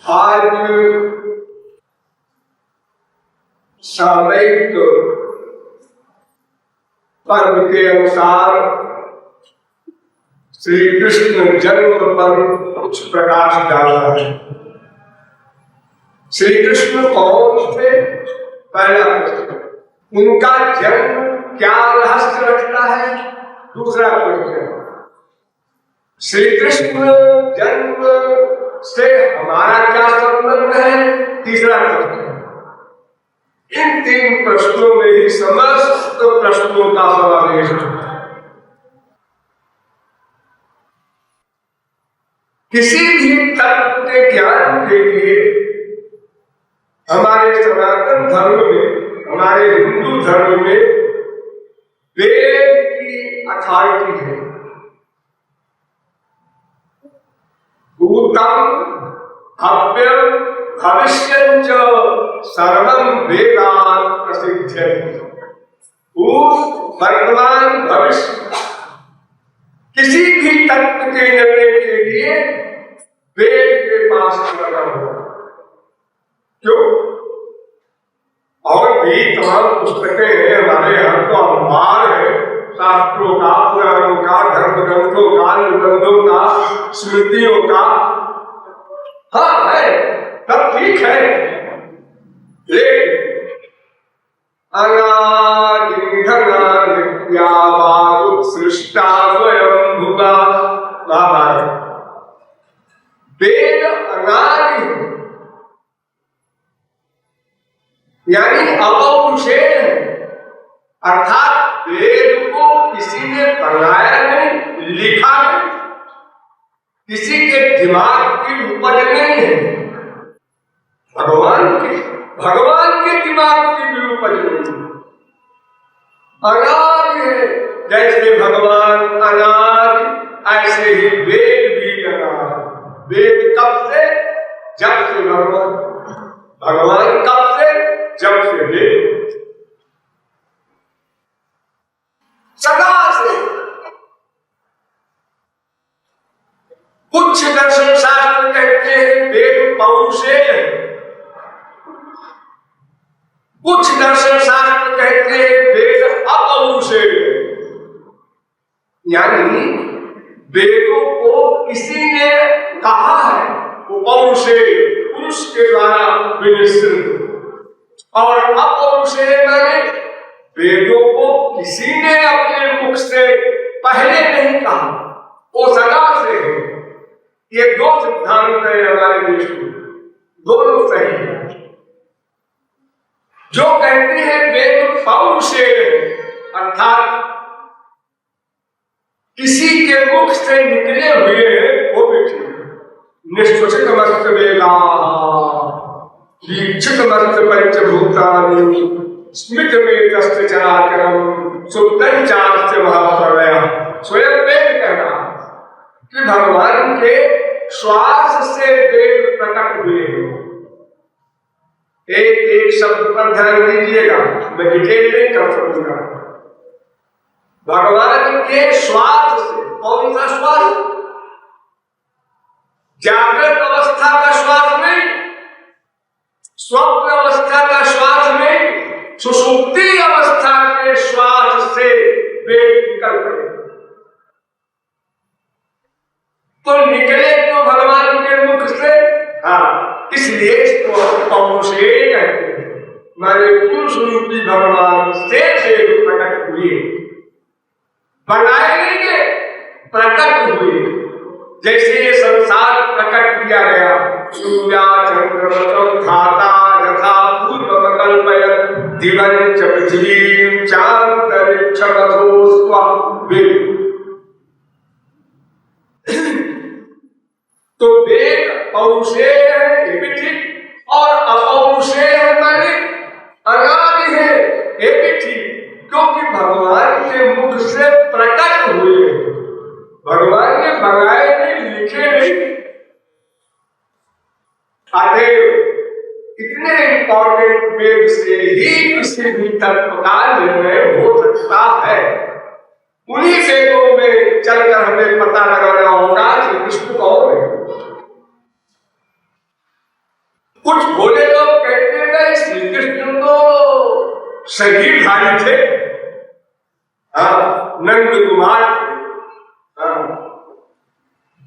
आज सामयिक पर्व के अनुसार श्री कृष्ण जन्म पर कुछ प्रकाश डाला है। श्री कृष्ण कौन थे? पहला प्रश्न, उनका जन्म क्या रहस्य रखता है? दूसरा प्रश्न, श्री कृष्ण जन्म से हमारा क्या संबंध है? तीसरा प्रश्न। इन तीन प्रश्नों में ही समस्त प्रश्नों का समावेश है। किसी भी तत्व के ज्ञान के लिए हमारे सनातन धर्म में, हमारे हिंदू धर्म में वेद की अथॉरिटी है। भूतम भव्यम भविष्यञ्च सर्वं वेदात् प्रसिद्ध्यति। भूत, वर्तमान, भविष्य, किसी भी तत्व के निर्णय के लिए वेद के पास जाना होगा। क्यों? और भी तमाम पुस्तकें हैं हमारे यहाँ, तो अखबार है शास्त्रों का, पुराणों का, धर्म ग्रंथों का, निबंधों का, स्मृतियों का। हाँ है, तब ठीक है, लेकिन सृष्टा स्वयं भुवा महाभारत। वेद अनादि यानी अपौरुषेय है, अर्थात वेद को किसी ने बनाया नहीं, लिखा नहीं, किसी के दिमाग की उपज नहीं है। भगवान के दिमाग की भी उपज नहीं है, अनादि है। जैसे भगवान अनादि, ऐसे ही वेद भी अनादि। वेद कब से? जब से भगवान, भगवान कब से? जब से वेद, सदा से। कुछ दर्शन शास्त्र कहते हैं वेद पौरुषेय है, कुछ दर्शन शास्त्र कहते हैं वेद अपौरुषेय है। यानी वेदों को किसी ने कहा है, वो पौरुषेय, पुरुष के द्वारा विनिश्चित। और अपौरुषेय माने वेदों को किसी ने अपने मुख से पहले नहीं कहा, वो सदा से है। ये दो सिद्धांत है हमारे देश में, दोनों सही है। जो कहते हैं वेद पौरुषेय अर्थात किसी के मुख से निकले हुए हैं, वो भी ठीक है। निश्चित मस्त वेदाः दीक्षित मस्त पंचभूतानि स्मित वेदस्य चराचरम् सुप्तं चास्य महाप्रलयः। स्वयं वेद कह रहा कि भगवान के श्वास से वेद प्रकट हुए हैं। एक एक शब्द पर ध्यान दीजिएगा, मैं डिटेल नहीं कर सकूंगा। भगवान के श्वास से, कौन सा श्वास? जागृत अवस्था का श्वास नहीं, स्वप्न अवस्था का श्वास नहीं, सुषुप्ति अवस्था के श्वास से वेद निकल पड़े। तो निकले तो भगवान के मुख से, हाँ, इसलिए इसको पौरुषेय कहते हैं। माने पुरुष रूपी भगवान से प्रकट हुए, बनाए नहीं गए, प्रकट हुए। जैसे ये संसार प्रकट किया गया, सूर्या चंद्रमसं धाता यथा पूर्वमकल्पयत् दिवं च पृथिवीं चान्तरिक्षमथो स्वविद्। तो वेद पौरुषेय है, ये भी ठीक, और अपौरुषेय है माने अनादि है, ये भी ठीक, क्योंकि भगवान के मुख से प्रकट हुए। भगवान ने बनाए नहीं, लिखे नहीं। अतएव इतने इंपॉर्टेंट वेद से ही किसी भी तत्व का निर्णय हो सकता है। उन्हीं वेदों में चलकर हमें पता लगाना होगा कि कृष्ण कौन है। कुछ भोले लोग कहते हैं श्री कृष्ण तो शरीरधारी थे, नंद कुमार थे,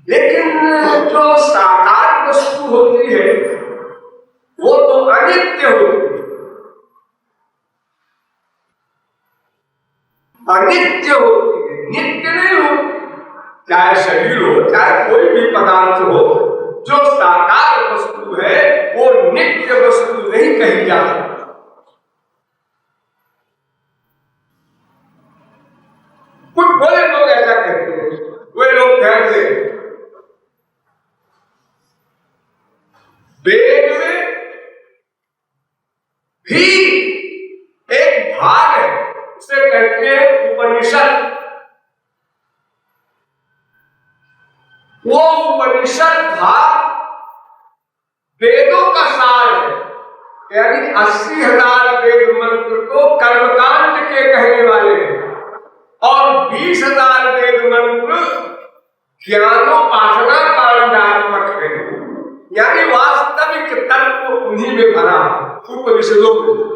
लेकिन जो साकार वस्तु होती है वो तो अनित्य होती है, अनित्य होती है, नित्य नहीं होती। चाहे शरीर हो चाहे कोई भी पदार्थ हो, जो साकार वस्तु है वो नित्य वस्तु नहीं कही जाती। कुछ बोले लोग ऐसा कहते हैं, वे लोग कहते हैं वेद में भी एक भाग है, उसे कहते हैं उपनिषद। वो उपनिषद भाग वेदों का सार है, यानी 80,000 वेद मंत्र को कर्मकांड के कहने वाले हैं और 20,000 वेद मंत्र ज्ञानोपासना कांडात्मक है, यानी वास्तविक तत्व उन्हीं में भरा उपनिषदों में।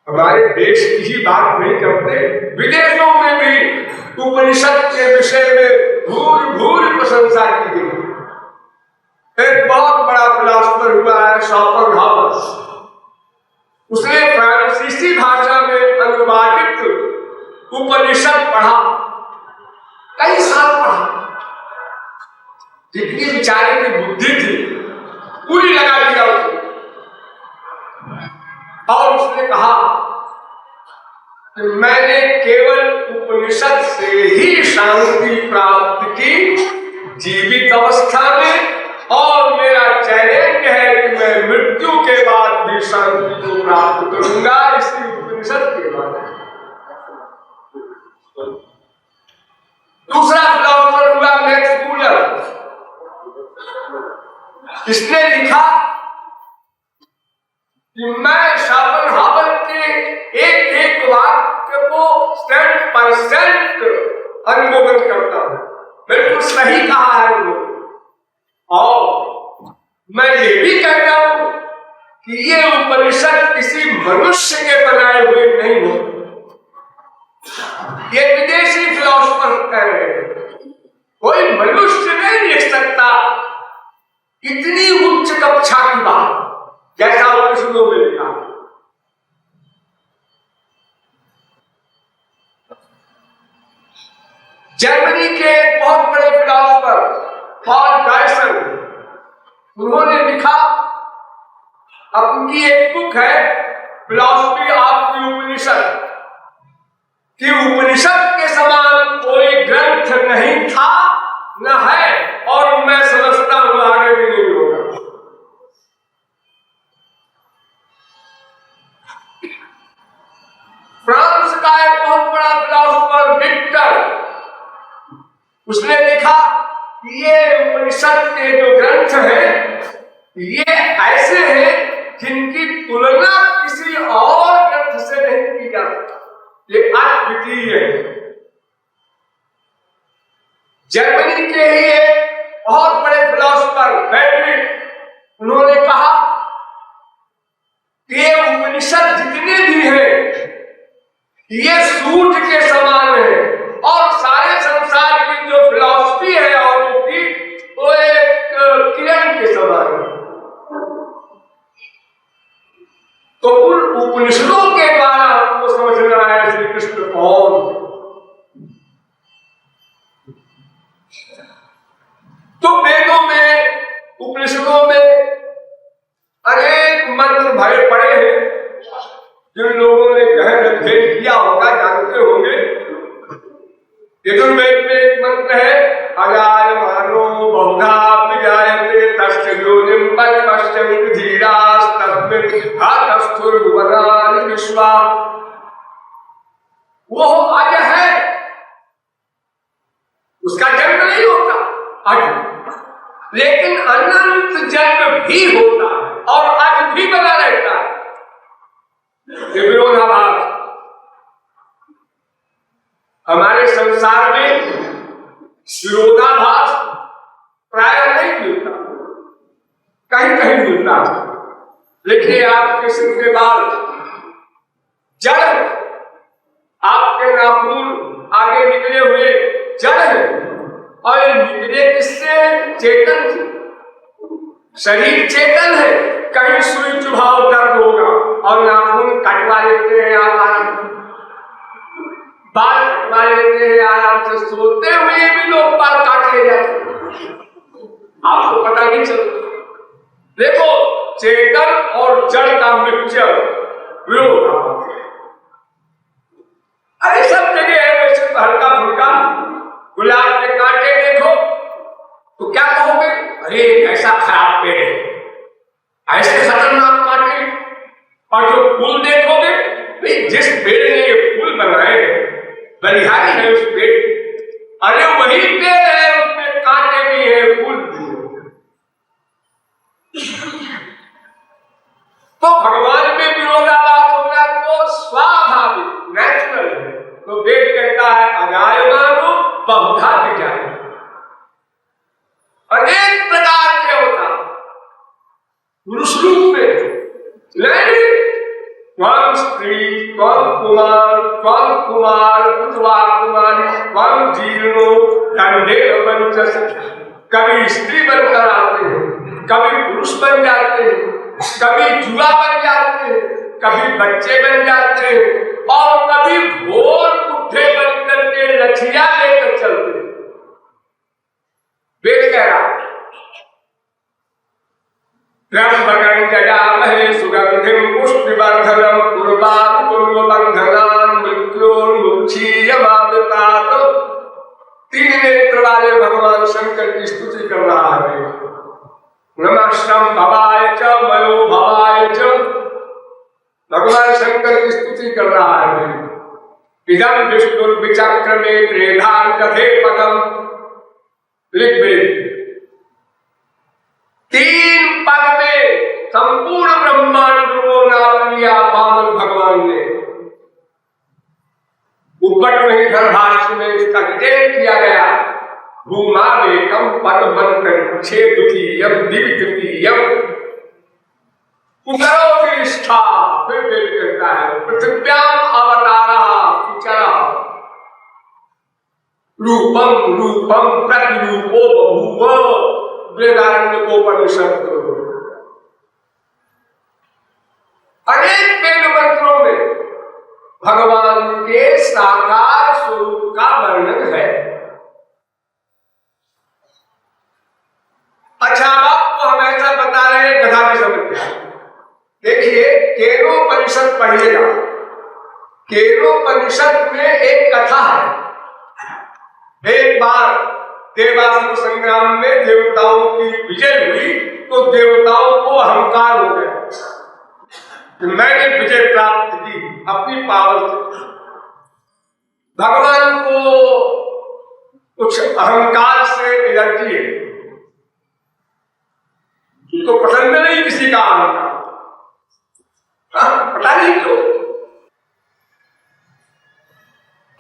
हमारे देश की ही बात नहीं करते, विदेशों में भी उपनिषद के विषय में भूर भूर प्रशंसा की गई। एक बहुत बड़ा फिलोसोफर हुआ है शोपेनहावर, उसने फ्रांसीसी भाषा में अनुवादित उपनिषद पढ़ा, कई साल पढ़ा, जितनी बेचारे की बुद्धि थी पूरी लगा दिया उसने, और उसने कहा कि मैंने केवल उपनिषद से ही शांति प्राप्त की जीवित अवस्था में, और मेरा चैलेंज है कि मैं मृत्यु के बाद भी शांति को प्राप्त करूंगा इसी उपनिषद के बाद। दूसरा फिलोसोफर हुआ मैक्स मूलर, इसने लिखा कि मैं शोपेनहावर के एक एक वाक्य को 100% अनुमोदन करता हूं, बिल्कुल सही कहा है उन्होंने, और मैं ये भी कहता हूं कि ये उपनिषद किसी मनुष्य के बनाए हुए नहीं होते, ये विदेशी फिलोसोफर कह रहे हैं, कोई मनुष्य नहीं लिख सकता इतनी उच्च कक्षा की बात जैसा उपनिषदों में लिखा। जर्मनी के एक बहुत बड़े फिलोसोफर पॉल डायसन, उन्होंने लिखा, अपनी एक बुक है फिलॉसफी ऑफ द उपनिषद, कि उपनिषद के समान कोई ग्रंथ नहीं था न है, और मैं समझता हूं आगे भी नहीं होगा। फ्रांस का एक बहुत बड़ा फिलोसोफर विक्टर, उसने लिखा कि ये उपनिषद के जो ग्रंथ हैं ये ऐसे हैं जिनकी तुलना किसी और ग्रंथ से नहीं की जा सकती, ये अद्वितीय है। जर्मनी के ही एक बहुत बड़े फिलोसोफर फ्रेडरिक, उन्होंने कहा कि ये उपनिषद जितने भी हैं ये सूर्य के समान है, और सारे संसार की जो फिलॉसफी है और उनकी वो एक किरण के समान है। तो उन उपनिषदों के द्वारा हमको समझना है श्री कृष्ण कौन। तो वेदों में उपनिषदों में अनेक मंत्र भरे पड़े हैं, जिन लोगों ने गहन अध्ययन किया होगा जानते होंगे। यजुर्वेद में एक मंत्र है, अजायमानो बहुधा विजायते तस्य योनिं पश्चिम धीरास्तस्मिन् हातस्थुर्भुवनानि विश्वा। वो अज है, उसका जन्म नहीं होता अज, लेकिन अनंत जन्म भी होता है और अज भी बना रहता है। ये विरोधाभास हमारे संसार में विरोधाभास प्राय नहीं मिलता। कहीं कहीं मिलता है। देखिए आपके सिर के बाल जड़ है, आपके नाखून आगे निकले हुए जड़ है, और ये निकले किससे? चेतन से। शरीर चेतन है, कहीं सुई चुभाव दर्द होगा और नाखून कटवा लेते हैं आराम, बाल कटवा लेते हैं आराम से, सोते हुए भी लोग बाल काट ले जाते हैं, आपको पता नहीं चलता। देखो चेतन और जड़ का मिक्सचर विरोधाभास है। अरे सब जगह है वैसे हल्का फुल्का, गुलाब के कांटे देखो तो क्या कहोगे? अरे ऐसा खराब पेड़ है, ऐसे खतरनाक कांटे। और जो फूल देखोगे, भाई जिस पेड़ ने ये फूल बनाए बलिहारी है उस पेड़, अरे वही पेड़ है, उसमें कांटे भी है फूल भी है। तो भगवान में विरोधाभास होना तो स्वाभाविक नेचुरल है। तो वेद कहता है अजायमानो बहुधा विजाय, अनेक प्रकार के होता पुरुष रूप में, नहीं त्वं स्त्री त्वं कुमार अथवा कुमारी त्वं जीर्णो दंडेन वंचसि। कभी स्त्री बनकर आते हैं, कभी पुरुष बन जाते हैं, कभी जुआ बन जाते हैं, कभी बच्चे बन जाते हैं, और कभी घोर बुढ़े बन करके लठिया लेकर चलते हैं। वेद कह रहा त्र्यंबकं यजामहे सुगंधिं पुष्टिवर्धनम् उर्वारुकं पूर्वबन्धनान् मृत्योर्मुक्षीयमामृतात्। तीन नेत्र वाले भगवान शंकर की स्तुति कर रहा है। नमः शंभवाय च मयोभवाय च, भगवान शंकर की स्तुति कर रहा है। इदं विष्णुर्विचक्रमे त्रेधां दधे पदम्। ऋग्वेद तीन पद में संपूर्ण ब्रह्मांड को नाम लिया वामन भगवान ने। उपट में धर्भाष में इसका डिटेल किया गया। भूमावेकम पदमंत्र छेदुतीयम दिव्यतीयम उतरोतिष्ठा। फिर वेद कहता है पृथिव्याम अवतारः विचरा रूपम रूपम प्रतिरूपो बभूव। वेदारण्य को परिषद अनेक वेद मंत्रों में भगवान के साकार स्वरूप का वर्णन है। अच्छा आपको हम ऐसा बता रहे हैं, कथा की समस्या देखिए। केनोपनिषद पढ़िएगा, केनोपनिषद में एक कथा है। एक बार देवासुर संग्राम में देवताओं की विजय हुई तो देवताओं को अहंकार हो गया कि मैंने विजय प्राप्त की अपनी पावर से। भगवान को कुछ अहंकार से एलर्जी है, तो पसंद नहीं किसी का अहंकार, पता नहीं क्यों।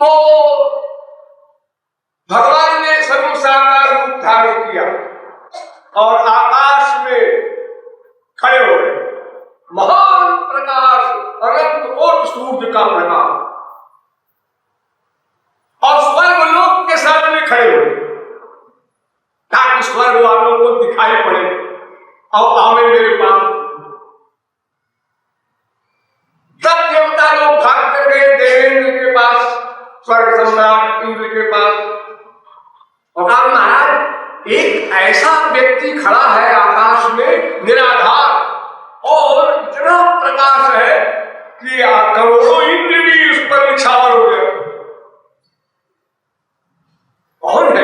तो भगवान ने सर्वसाकार रूप धारण किया और आकाश में खड़े हो गए। महान प्रकाश, अनंत कोटि सूर्य का प्रकाश, और स्वर्ग लोक के सामने खड़े हुए ताकि स्वर्ग वालों को दिखाई पड़े और आवे मेरे पास। सब देवता लोग भागते गए देवेंद्र के पास, स्वर्ग सम्राट इंद्र के पास, और कहा महाराज एक ऐसा व्यक्ति खड़ा है आकाश में निराधार, और इतना प्रकाश है कि करोड़ों इंद्र भी उस पर निछावर हो गए। कौन है?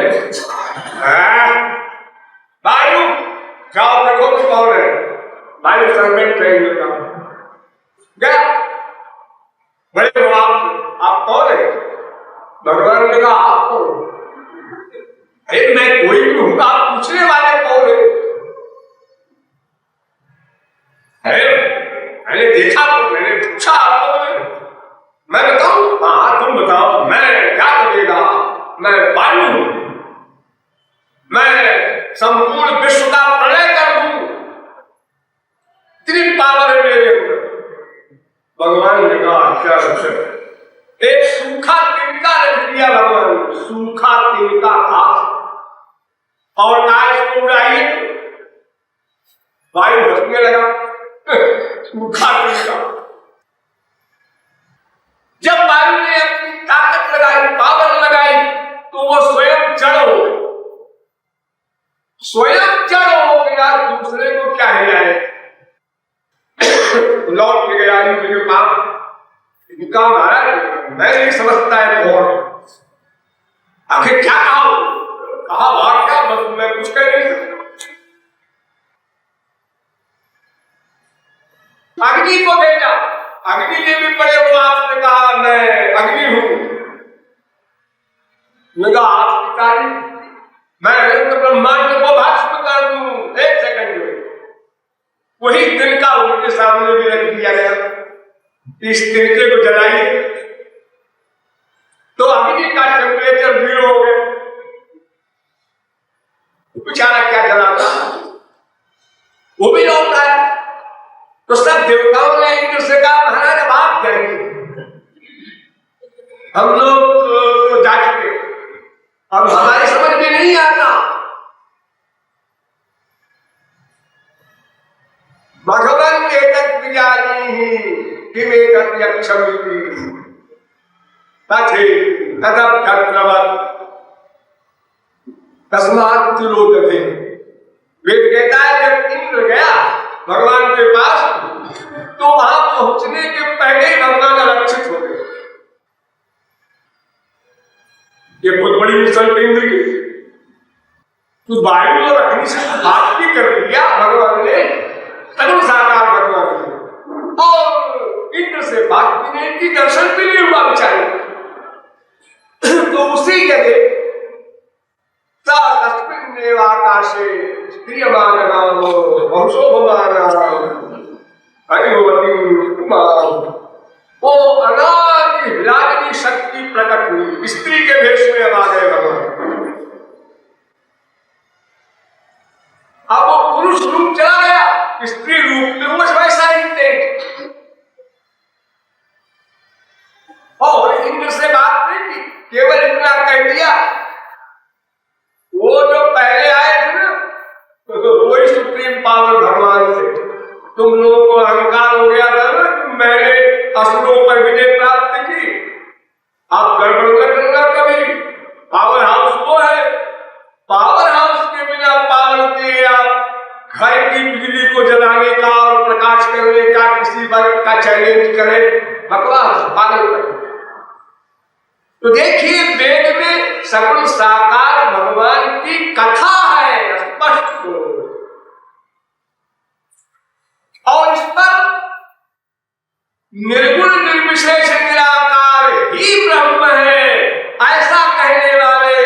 वायु, जाओ देखो कि कौन है। वायु सर्वेंट ट्रेन का गया, बड़े आप कौन है? भगवान ने कहा आप कौन? अरे मैं कोई भी हूं, आप पूछने वाले कौन है? मैंने देखा तो मैंने पूछा आपको, मैं बताऊं? हाँ तुम बताओ, मैं क्या करेगा? मैं वायु हूं, मैं संपूर्ण विश्व का प्रलय कर दूं, भगवान ने कहा क्या एक सूखा तिनका रख दिया भगवान ने, सूखा तिनका घास, और कहा इसको उड़ाइए, वायु हंसने लगा। सूखा तिनका, जब वायु ने अपनी ताकत लगाई, पावर लगाई, तो वो स्वयं जड़ हो गया, स्वयं जड़ हो गया, दूसरे को क्या हिलाए। लौट के गया इंद्र के पास, इनका महाराज मैं नहीं समझता है कौन, आखिर क्या कहा भाग क्या, बस मैं कुछ कह नहीं सकता। अग्नि को भेजा, अग्नि ने भी बड़े उल्लास से कहा मैं अग्नि हूं। आप पिताजी मैं अनंत ब्रह्मांड को भस्म कर दूं 1 सेकंड में। वही तिनका उनके सामने भी रख दिया गया, इस तिनके को जलाइए, तो अग्नि का टेम्परेचर 0 हो गया। बेचारा क्या जलाता, वो भी लौट आया। तो सब देवताओं ने इंद्र से कहा महाराज अब आप जाएंगे, हम लोग जा चुके, अब हमारी समझ में नहीं आता। भगवान के तत्विजानी कि वे तत्क्षमिति तथे तदप कर्तव्य तस्मात् तिरोधते। वेद कहता है जब इंद्र गया भगवान के पास, तो वहां पहुंचने के पहले ही भगवान आरक्षित हो गए। ये बहुत बड़ी मिसाल इंद्र की, तो वायु और अग्नि से बात भी कर दिया भगवान ने, तनु साकार भगवान ने, और इंद्र से बात भी नहीं की, दर्शन भी नहीं हुआ बेचारे। तो उसी जगह तस्मिन् आकाशे क्रियमान नामो वंशोभमान हरिवती कुमार, वो अनादि विलासिनी शक्ति प्रकट हुई, स्त्री के भेष में अब आ गए भगवान। अब वो पुरुष रूप चला गया, स्त्री रूप में वो वैसा ही थे। और इंद्र से बात नहीं की, केवल इतना कह दिया, वो जो पहले आए थे ना, तो वही सुप्रीम पावर भगवान से। तुम लोगों को अहंकार हो गया था ना, मैंने असुरों पर विजय प्राप्त की, आप गड़बड़ कर देना कभी। पावर हाउस वो है, पावर हाउस के बिना पावर के आप घर की बिजली को जलाने का और प्रकाश करने का किसी वर्ग का चैलेंज करें, बकवास पागल करें। तो देखिए वेद में सकल साकार भगवान की कथा है स्पष्ट, और इस पर निर्गुण निर्विशेष निराकार ही ब्रह्म है ऐसा कहने वाले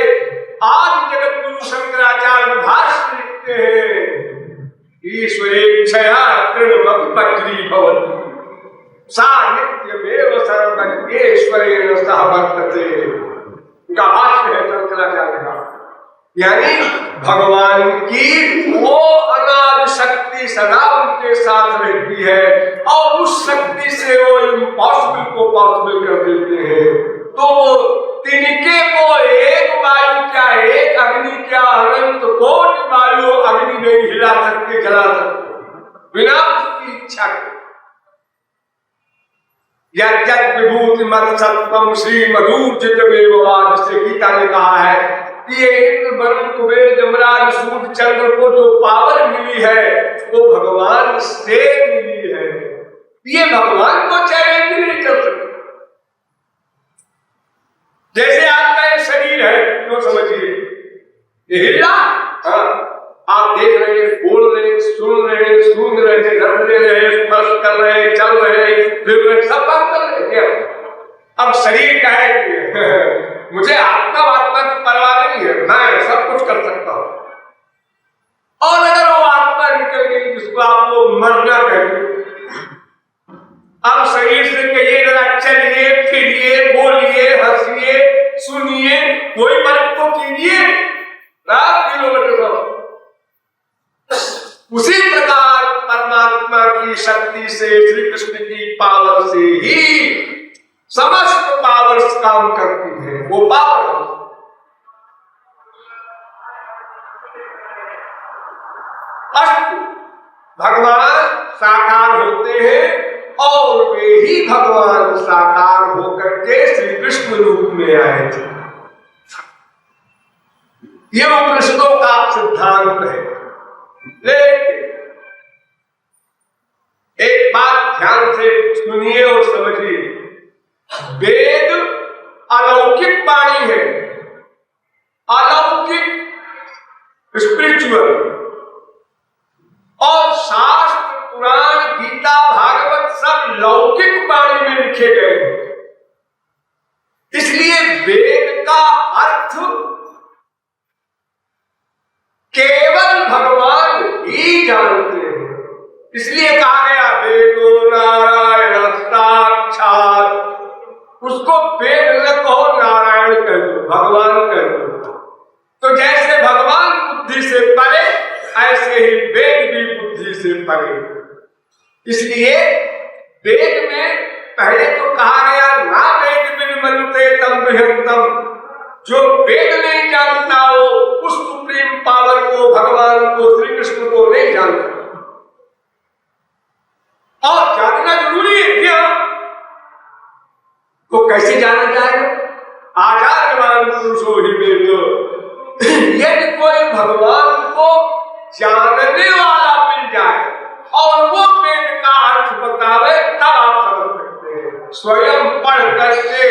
आदि जगत गुरु शंकराचार्य भाष्य लिखते हैं। ईश्वरेच्छया तृणमपि भवति सा नित्यमेव सर्वज्ञेश्वरेण सह वर्तते। इनका भाष्य है शंकराचार्य का, यानी भगवान की वो अनादि शक्ति सदा उनके साथ रहती है, और उस शक्ति से वो इम्पॉसिबल को पॉसिबल कर देते हैं। तो तिनके को एक वायु क्या, एक अग्नि क्या, अनंत कोटि वायु अग्नि नहीं हिला सकते, जला सकते बिना उसकी इच्छा के। विभूति मत सत्वम श्री मधुर्जितमेव, जिसे गीता ने कहा है कि ये इंद्र वरुण कुबेर यमराज सूर्य चंद्र को जो पावर मिली है वो भगवान से मिली है, ये भगवान को चैलेंज नहीं कर सकते। जैसे आपका ये शरीर है, तो समझिए ये हिला, आप देख रहे हैं, बोल रहे हैं, सुन रहे हैं, सूंघ रहे हैं, रख रहे हैं, स्पर्श कर रहे हैं, चल रहे हैं, फिर रहे, सब काम कर रहे हैं। अब शरीर का है मुझे आत्मा की परवाह नहीं है, मैं सब कुछ कर सकता हूं। और अगर वो आत्मा निकल गई जिसको आप लोग मरना कहेंगे, अब शरीर से कहिए जरा चलिए, फिरिए, बोलिए, हंसिए, सुनिए, कोई मर्द को कीजिए, किलोमीटर। उसी प्रकार परमात्मा की की शक्ति से, श्री कृष्ण की पावर से ही समस्त पावर्स काम करती है। वो पावर अष्ट भगवान साकार होते हैं और वे ही भगवान साकार होकर के श्री कृष्ण रूप में आए थे। ये उपनिषदों का सिद्धांत है। लेकिन एक बात ध्यान से सुनिए और समझिए, वेद अलौकिक वाणी है, अलौकिक स्पिरिचुअल, और शास्त्र पुराण गीता भागवत सब लौकिक वाणी में लिखे गए हैं। इसलिए वेद का अर्थ केवल भगवान ही जानते हैं। इसलिए कहा गया वेदो नारायण साक्षात। उसको वेद न कहो, नारायण कह दो, भगवान कह दो। तो जैसे भगवान बुद्धि से परे, ऐसे ही वेद भी बुद्धि से परे। इसलिए वेद में पहले तो कहा गया ना वेद बिन मनते तम बृहत्तम। जो वेद नहीं जानता हो उस सुप्रीम पावर को, भगवान को, श्री कृष्ण को नहीं जानता। और जानना जरूरी है क्या? तो कैसे जाना जाएगा? आचार्यवान पुरुषो ही वेदो। यदि कोई भगवान को जानने वाला मिल जाए और वो वेद का अर्थ बतावे, तब आप समझ सकते हैं। स्वयं पढ़ करके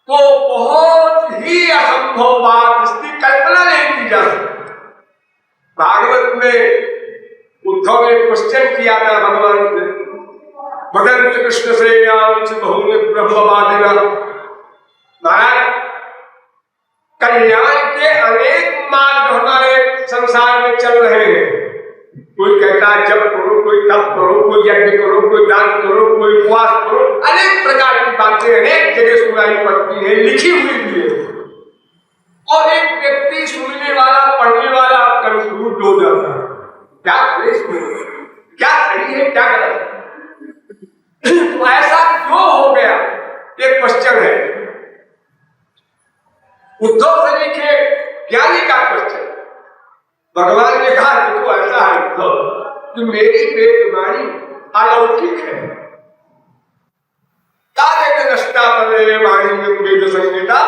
तो बहुत ही असंभव बात, इसकी कल्पना नहीं की जा सकती। भागवत में उद्धव ने क्वेश्चन किया था भगवान से, भगवंत कृष्ण से बहुल ब्रह्मवादिना, महाराज कल्याण के अनेक मार्ग हमारे संसार में चल रहे हैं। कोई कहता है जप करो, कोई तप करो, कोई यज्ञ करो, कोई दान करो, कोई उपवास करो, अनेक प्रकार की बातें अनेक जगह सुनाई पड़ती है, लिखी हुई भी है। और एक व्यक्ति सुनने वाला, पढ़ने वाला कंफ्यूज हो जाता है, क्या करे, क्या सही है, क्या गलत है। तो ऐसा क्यों हो गया, ये क्वेश्चन है। उद्धव से लिखे ज्ञानी का क्वेश्चन। भगवान ने कहा कि तो ऐसा है कि मेरी वेदवाणी अलौकिक है। वेद संहिता,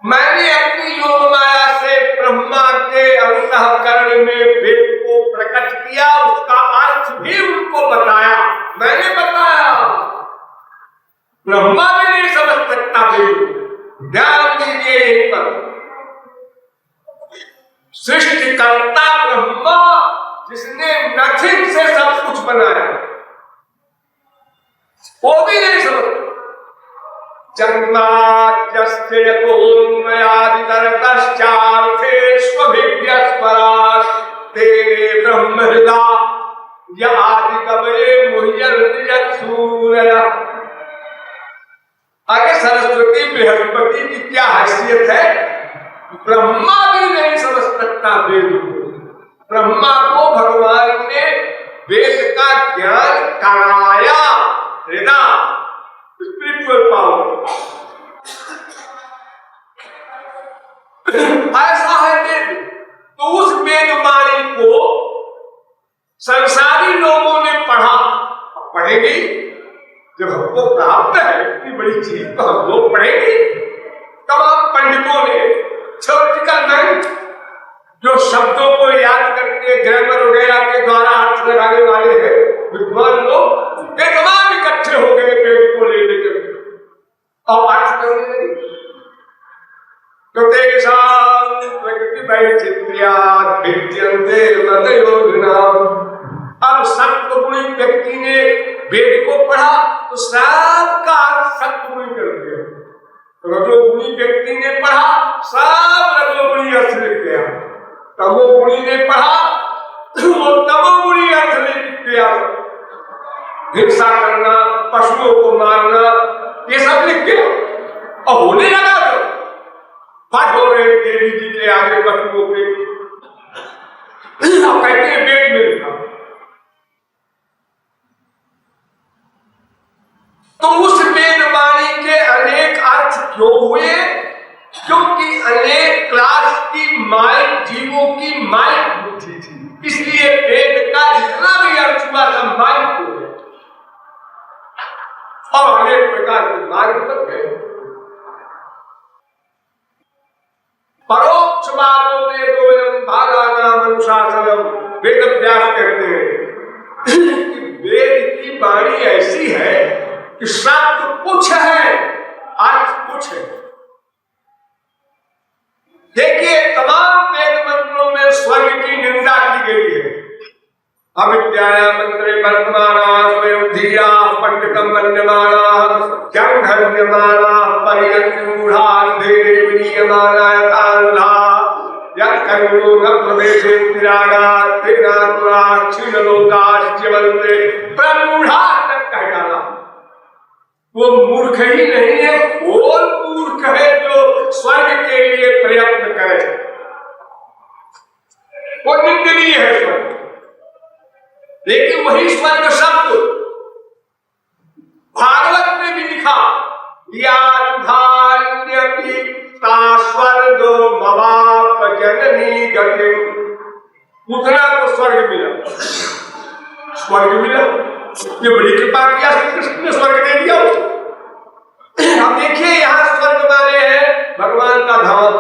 मैंने अपनी योग माया से ब्रह्मा के अंतःकरण में वेद को प्रकट किया, उसका अर्थ भी उनको बताया, मैंने बताया। ब्रह्मा भी नहीं समझ सकता वेद। ध्यान दीजिए यहीं पर, सृष्टिकर्ता ब्रह्मा जिसने नथिंग से सब कुछ बनाया, वो भी नहीं समझता। तेरे ब्रह्म हृदय आदि कवये मुह्यन्ति सूरया। आगे सरस्वती बृहस्पति की क्या हैसियत है, ब्रह्मा भी नहीं समझ सकता वेद को। ब्रह्मा को भगवान ने वेद का ज्ञान कराया, हृदय स्पिरिचुअल पावर। ऐसा है वेद। तो उस वेदवाणी को संसारी लोगों ने पढ़ा, पढ़ेंगे जब हमको प्राप्त है इतनी बड़ी चीज तो हम लोग पढ़ेंगे। तमाम पंडितों ने थ्योरेटिकल नहीं, जो शब्दों को याद करके ग्रामर वगैरह के द्वारा अर्थ लगाने वाले हैं विद्वान लोग, वे तमाम इकट्ठे हो गए वेद को ले लेकर और अर्थ करने लगे। तो तेषां प्रकृति वैचित्र्यात् भिद्यन्ते तदयोजनाम्। अब सत्वगुणी व्यक्ति ने वेद को पढ़ा तो सबका अर्थ सत्वगुणी कर दिया। रजोगुणी व्यक्ति ने पढ़ा, सब रजोगुणी अर्थ लिख गया। तमोगुणी ने पढ़ा वो तमोगुणी अर्थ लिख गया। हिंसा करना, पशुओं को मारना, ये सब लिख गया। और होने लगा तो पाठ हो रहे देवी जी के आगे पशुओं के, कहते हैं वेद में लिखा। मार्ग पर गए। परोक्ष मार्गों में दोयम भागानाम अनुशासनम, वेद व्यास कहते हैं वेद की वाणी ऐसी है कि शब्द कुछ है, अर्थ कुछ है। देखिए तमाम वेद मंत्रों में स्वर्ग की निंदा की गई है। अविद्याया मंत्रे वर्तमाना स्वयं धीरा पंडितम वन्यमाना जंघन्यमाना परियन्मूढ़ा अंधेरे विनीयमाना यथान्धा यत्कर्मो न प्रवेशे तिरागा तेनातुरा क्षीणलोकाश्च्यवन्ते प्रमूढ़ा तक कह डाला। वो मूर्ख ही नहीं है, और मूर्ख है जो स्वर्ग के लिए प्रयत्न करे। वो निंदनीय है स्वर्ग, लेकिन वही स्वर्ग शब्द भागवत में भी लिखा, स्वर्गो मवाप जननी गति। उतना तो स्वर्ग मिला, स्वर्ग मिला, ये बड़ी कृपा किया श्री कृष्ण ने, स्वर्ग दे दिया उसको। अब देखिए यहाँ स्वर्ग माने हैं भगवान का धाम।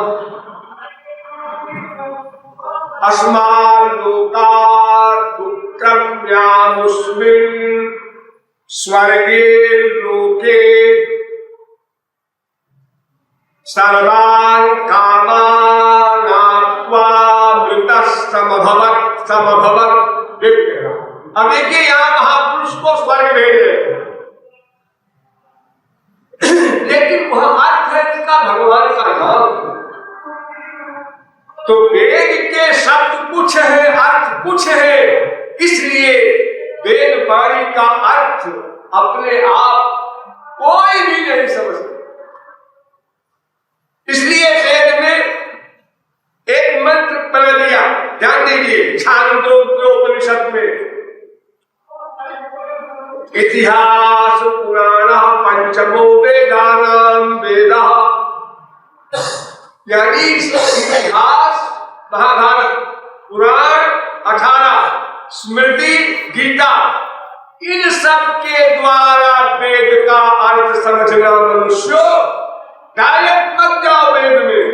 अस्मान् लोकात् उत्क्रम्यामुस्मिन् स्वर्गे लोके सर्वान् कामान् आप्त्वा मृतः समभवत्। अब देखिए यहाँ महापुरुष को स्वर्ग भेजे, लेकिन वह अर्थ है इसका भगवान का नाम। तो वेद के शब्द कुछ है, अर्थ कुछ है, इसलिए वेद वाणी का अर्थ अपने आप कोई भी नहीं समझता। इसलिए वेद में एक मंत्र बना दिया, ध्यान दीजिए, छांदोग्योपनिषद में इतिहास पुराण पंचमो वेदानाम वेदः, यानी इतिहास महाभारत, पुराण 18, स्मृति गीता, इन सब के द्वारा वेद का अर्थ समझना। मनुष्य डायरेक्ट मत जाओ वेद में,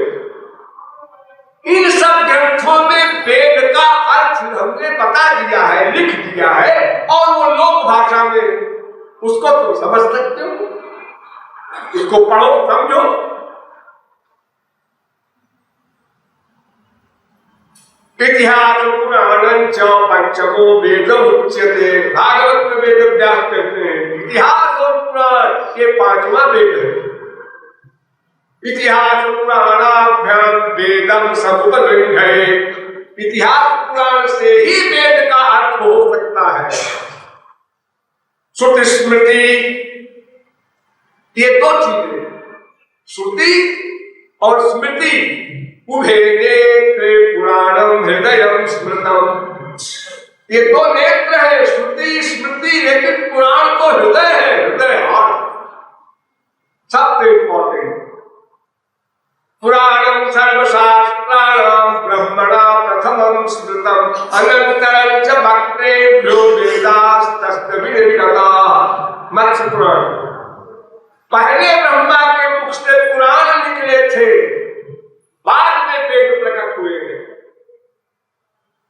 इन सब ग्रंथों में वेद का अर्थ हमने बता दिया है, लिख दिया है, और वो लोक भाषा में उसको तुम समझ सकते हो, उसको पढ़ो समझो। इतिहास पुराण च पंचमो वेद उच्यते। भागवत में वेद व्यास कहते हैं इतिहास और पुराण ये पांचवा वेद है। इतिहास पुराणाभ्याम वेदम समुपनिषदे। इतिहास पुराण से ही वेद का अर्थ हो सकता है। श्रुति स्मृति ये दो चीजें, श्रुति और स्मृति, उभे नेत्रे पुराणम हृदयम स्मृतम। ये दो नेत्र है, श्रुति स्मृति, लेकिन पुराण तो हृदय है, हृदय हार्ट, सबसे इंपॉर्टेंट। पुराणम सर्वशास्त्राणाम ब्रह्मणा प्रथमं स्मृतम अनंतरं च भक्तेभ्यो वेदास्तस्त्विदविदताः। मत्स्य पुराण, पहले ब्रह्मा के मुख से पुराण निकले थे, बाद में वेद प्रकट हुए हैं।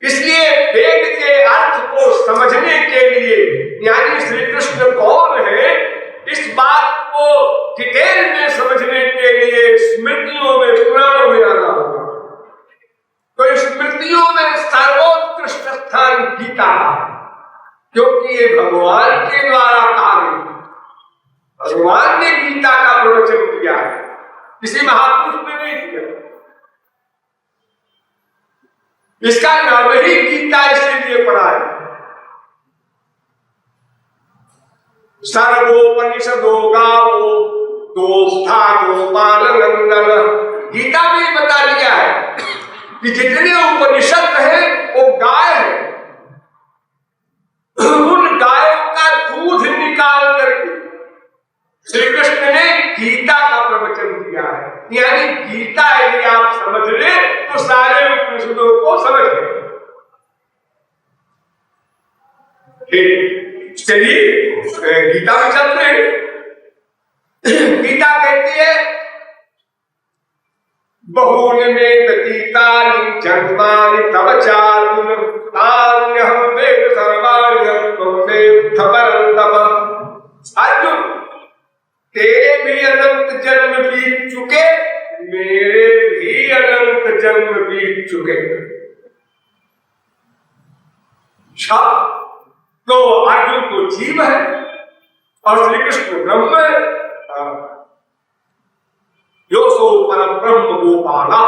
इसलिए वेद के अर्थ को समझने के लिए, यानी श्री कृष्ण कौन है, इस बात को डिटेल में समझने के लिए स्मृतियों में, पुराणों में आना होगा। तो स्मृतियों में सर्वोत्कृष्ट स्थान गीता, क्योंकि ये भगवान के द्वारा कहा गया, भगवान ने गीता का प्रवचन किया है, किसी महापुरुष ने नहीं किया। इसका नाम ही गीता इसलिए पड़ा है। सर्वोपनिषदो गावो दोस्था गोपाल नंदन। गीता में बता दिया है कि जितने उपनिषद है वो गाय है, उन गायों का दूध निकाल करके श्री कृष्ण ने गीता का प्रवचन दिया है। यानी गीता यदि आप समझ ले तो सारे उपनिषदों को समझ ले। ठीक, चलिए गीता में चलते हैं। गीता कहती है बहूनि मे व्यतीतानि जन्मानि तव चार्जुन तान्यहं वेद सर्वाणि त्वं वेत्थ परं तप। अर्जुन, तेरे भी अनंत जन्म बीत चुके, मेरे भी अनंत जन्म बीत चुके। तो अर्जुन तो जीव है और श्री कृष्ण ब्रह्म है। यो सो परम ब्रह्म गोपाला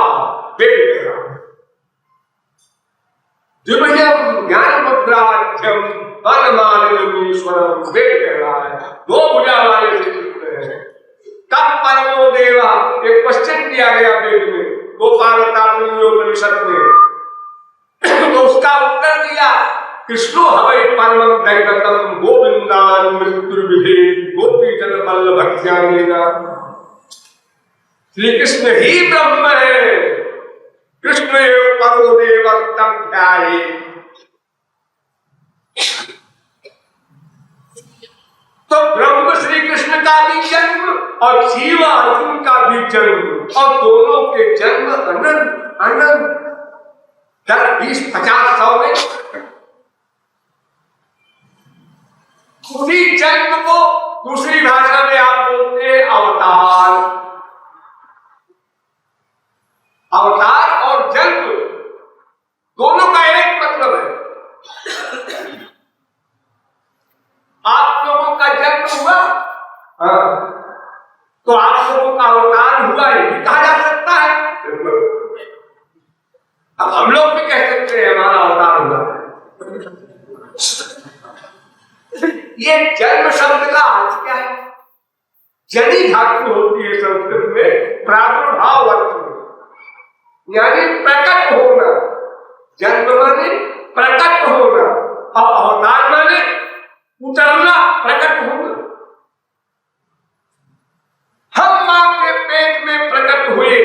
दिव्यम ज्ञान मुद्राख्यम परमानंदीश्वरम वेद कह रहा है। दो भुजा वाले श्री कृष्ण है। तब परमो देवा, एक क्वेश्चन किया गया वेद में गोपालतापनिषद में, तो उसका उत्तर दिया कृष्णो हवै परमं दैवतम गोविंदान मृत्युर्विधे गोपी जन बल्लभ ज्ञानेन। श्री कृष्ण ही ब्रह्म है, कृष्ण एव परो देवः तं ध्यायेत्। तो ब्रह्म श्री कृष्ण का भी जन्म और जीव अर्जुन का भी जन्म, और दोनों के जन्म अनंत अनंत 10, 20, 50, 100 में। उसी जन्म को दूसरी भाषा में आप बोलते हैं अवतार। अवतार और जन्म दोनों का एक मतलब है। आप लोगों का जन्म हुआ, तो आप लोगों का अवतार हुआ, ये भी कहा जा सकता है। अब हम लोग भी कह सकते हैं हमारा अवतार हुआ। ये जन्म शब्द का अर्थ क्या है? जनी धातु होती है संस्कृत में प्रादुर्भाव अर्थ में, यानी प्रकट होना। जन्म माने प्रकट होना और अवतार माने उतरना, प्रकट होना। हम मां के पेट में प्रकट हुए,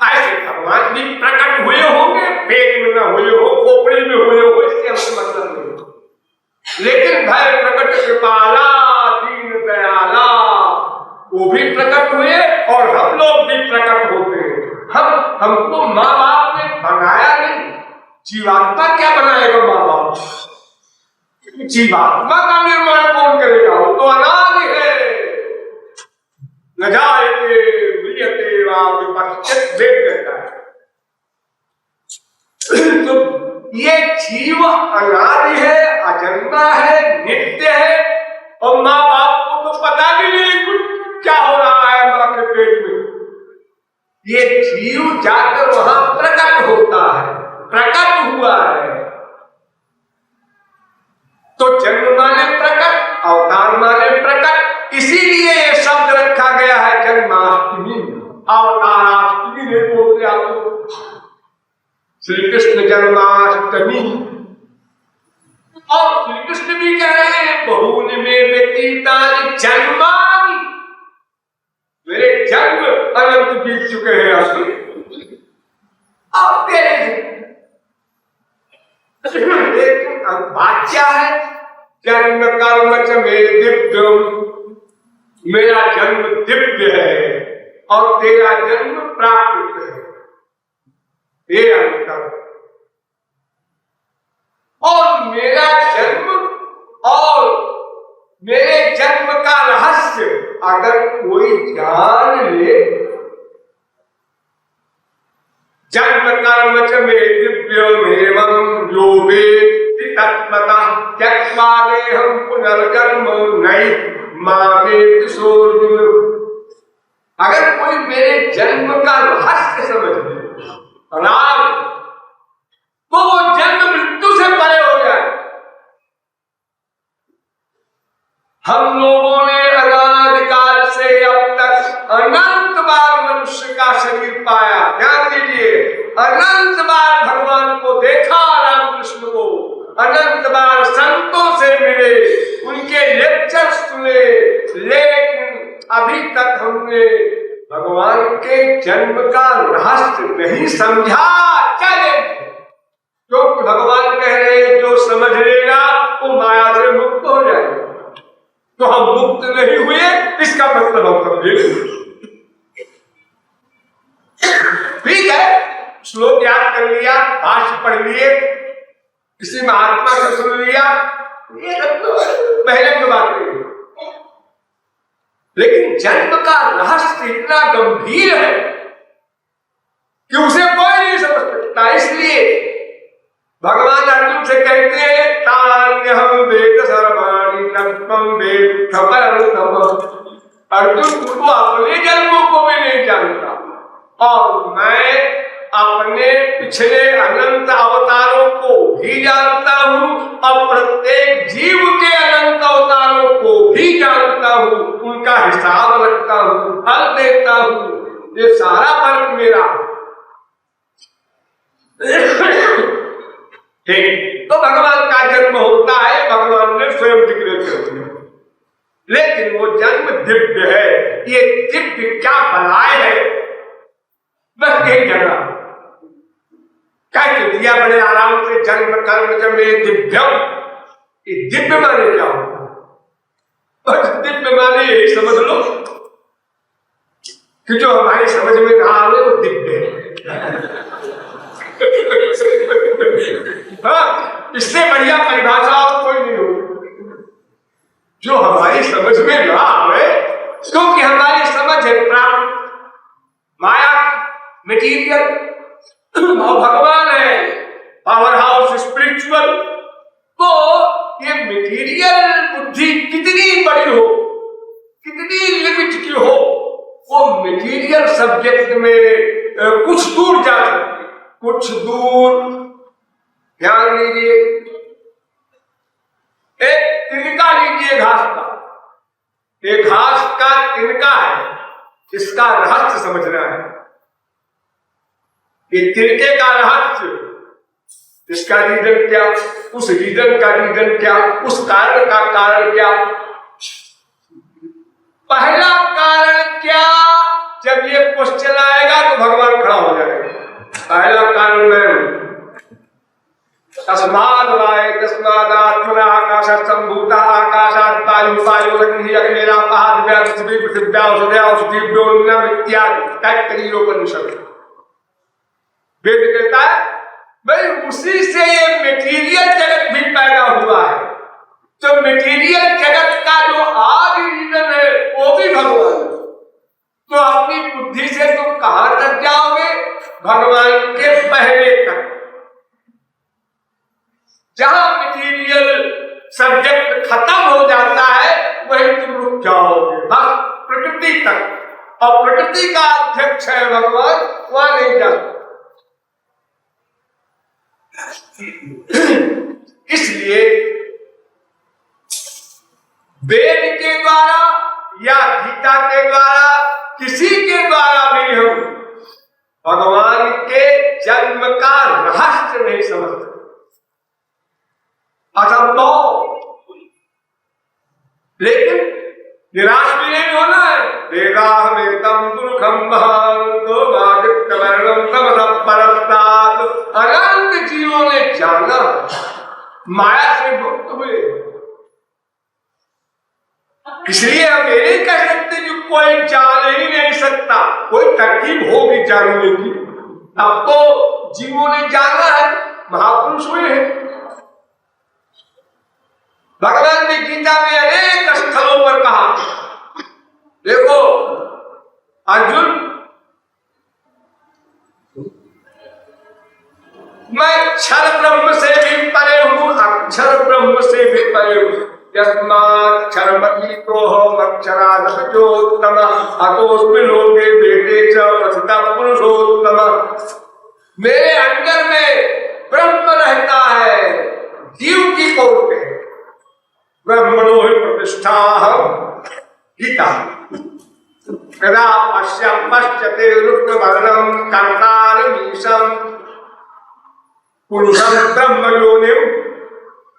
ऐसे भगवान भी प्रकट हुए होंगे, पेट में न हुए हो, खोपड़ी में हुए हो, इससे हमसे मतलब नहीं। लेकिन भय प्रकट कृपाला दीन दयाला, वो भी प्रकट हुए और हम लोग भी प्रकट होते हैं। हमको माँ बाप ने बनाया नहीं, जीवात्मा क्या बनाएगा माँ बाप? जीवात्मा का निर्माण कौन करेगा? वो तो अनादि है। न जायते म्रियते वा विपश्चित, वेद कहता है। तो ये जीव अनादि है, अजन्मा है, नित्य है, और माँ बाप को तो पता भी नहीं कुछ क्या हो रहा है माँ के पेट में। ये जीव जाकर वहां प्रकट होता है, प्रकट हुआ है। तो जन्म माने प्रकट, अवतार माने प्रकट, इसीलिए ये शब्द रखा गया है जन्माष्टमी। अवताराष्टमी नहीं बोलते आप लोग, श्री कृष्ण जन्माष्टमी। और श्री कृष्ण भी कह रहे हैं बहूनि मे व्यतीतानि जन्मानि, मेरे जन्म अनंत बीत चुके हैं। अब लेकिन बात क्या है? जन्म कर्म च मे दिव्यम, मेरा जन्म दिव्य है और तेरा जन्म प्राकृत है, ये अंतर। और मेरा जन्म और मेरे जन्म का रहस्य अगर कोई जान ले, जन्म कर्म च मे दिव्यमेवं यो वेत्ति तत्त्वतः त्यक्त्वा देहं पुनर्जन्म नैव मामेति सोऽर्जुन। अगर कोई मेरे जन्म का रहस्य समझ ले, तो वो जन्म मृत्यु से परे हो जाए। हम लोगों ने अनादिकाल से अब तक अनंत बार मनुष्य का शरीर पाया। ध्यान दीजिए, अनंत बार भगवान को देखा, रामकृष्ण को अनंत बार संतों से मिले, उनके लेक्चर सुने, लेकिन अभी तक हमने भगवान के जन्म का रहस्य नहीं समझा। चले, क्योंकि भगवान कह रहे हैं जो समझ लेगा वो माया से मुक्त हो जाएगा। तो हम मुक्त नहीं हुए, इसका मतलब हम समझे। ठीक है, श्लोक याद कर लिया, भाष्य पढ़ लिए, किसी महात्मा से सुन लिया, ये सब तो पहले की बात है। लेकिन जन्म का रहस्य इतना गंभीर है कि उसे कोई नहीं समझ सकता। इसलिए भगवान अर्जुन से कहते हैं, तान्यहं वेद सर्वाणि तत्त्वं वेत्थ परन्तप। अर्जुन तो अपने जन्मों को भी नहीं जानता, और मैं अपने पिछले अनंत अवतारों को भी जानता हूँ, और प्रत्येक जीव के अनंत अवतारों को भी जानता हूँ, उनका हिसाब रखता हूँ, फल देता हूँ। ये सारा फर्क मेरा। ठीक, तो भगवान का जन्म होता है, भगवान ने स्वयं डिक्लेयर कर दिया। लेकिन वो जन्म दिव्य है। ये दिव्य क्या बलाय है, बस एक जगह कह दिया बड़े आराम से, जन्म कर्म जमे दिव्यम। ये दिव्य माने क्या होता है? बस दिव्य माने यही समझ लो कि जो हमारी समझ में ना आवे वो दिव्य है। हाँ, इससे बढ़िया परिभाषा और कोई नहीं होगी। जो हमारी समझ में ना आवे, क्योंकि हमारी समझ है प्राप्त, माया, मटीरियल, और भगवान है पावर हाउस स्पिरिचुअल। तो ये मटीरियल बुद्धि कितनी बड़ी हो, कितनी लिमिट की हो, वो मटीरियल सब्जेक्ट में कुछ दूर जा सकती, कुछ दूर। ध्यान लीजिए, एक तिनका लीजिए घास का, एक घास का तिनका है, इसका रहस्य समझना है। ये तिनके का रहस्य, इसका रीजन क्या, उस रीजन का रीजन क्या, उस कारण का कारण क्या। पहला कारण क्या, जब ये क्वेश्चन आएगा तो भगवान खड़ा हो जाएगा। पहला कारण मैं हूं। तस्माद् वाय तस्मादात्मना आकाशात् सम्भूता आकाशात् वायु वायुरग्निः अग्निरापः दिव्या पृथिवी पृथिव्या औषधया औषधीभ्योऽन्नम् इत्यादि तैत्तरीयोपनिषद। वेद कहता है भाई उसी से ये मटेरियल जगत भी पैदा हुआ है। तो मटेरियल जगत का जो आदि रीजन है वो भी भगवान। तो अपनी बुद्धि से तुम कहां तक जाओगे? भगवान के पहले तक। जहां मटेरियल सब्जेक्ट खत्म हो जाता है वही तुम रुक जाओगे, बस प्रकृति तक। और प्रकृति का अध्यक्ष है भगवान, वहां नहीं जा। इसलिए वेद के द्वारा या गीता के द्वारा किसी के द्वारा भी हम भगवान के जन्म का रहस्य नहीं समझते। असंभव। लेकिन निराश भी नहीं होना है। वेदाहमेतम दुर्गम महांतवर्णम तमसः परस्तात्। अनंत जीवों ने जाना, माया से मुक्त हुए। इसलिए हम ये नहीं कह सकते कि कोई जान ही नहीं सकता, कोई तरकीब होगी जानने की। अब तो जीवों ने जाना है, महापुरुष हुए हैं। भगवान ने गीता में अनेक स्थलों पर कहा, देखो अर्जुन, मैं क्षर ब्रह्म से भी परे हूं, अक्षर ब्रह्म से भी परे हूं। यस्माक्षरमक्षरादपचोत्तम अतोऽस्मि लोके वेदे च प्रथितः पुरुषोत्तम। मेरे अंदर में ब्रह्म रहता है, जीव की कोट है। ब्रह्मणो हि प्रतिष्ठाहं गीता। यदा पश्यते रुद्रवर्णं कर्तारमीशं पुरुषं ब्रह्म योनिम्।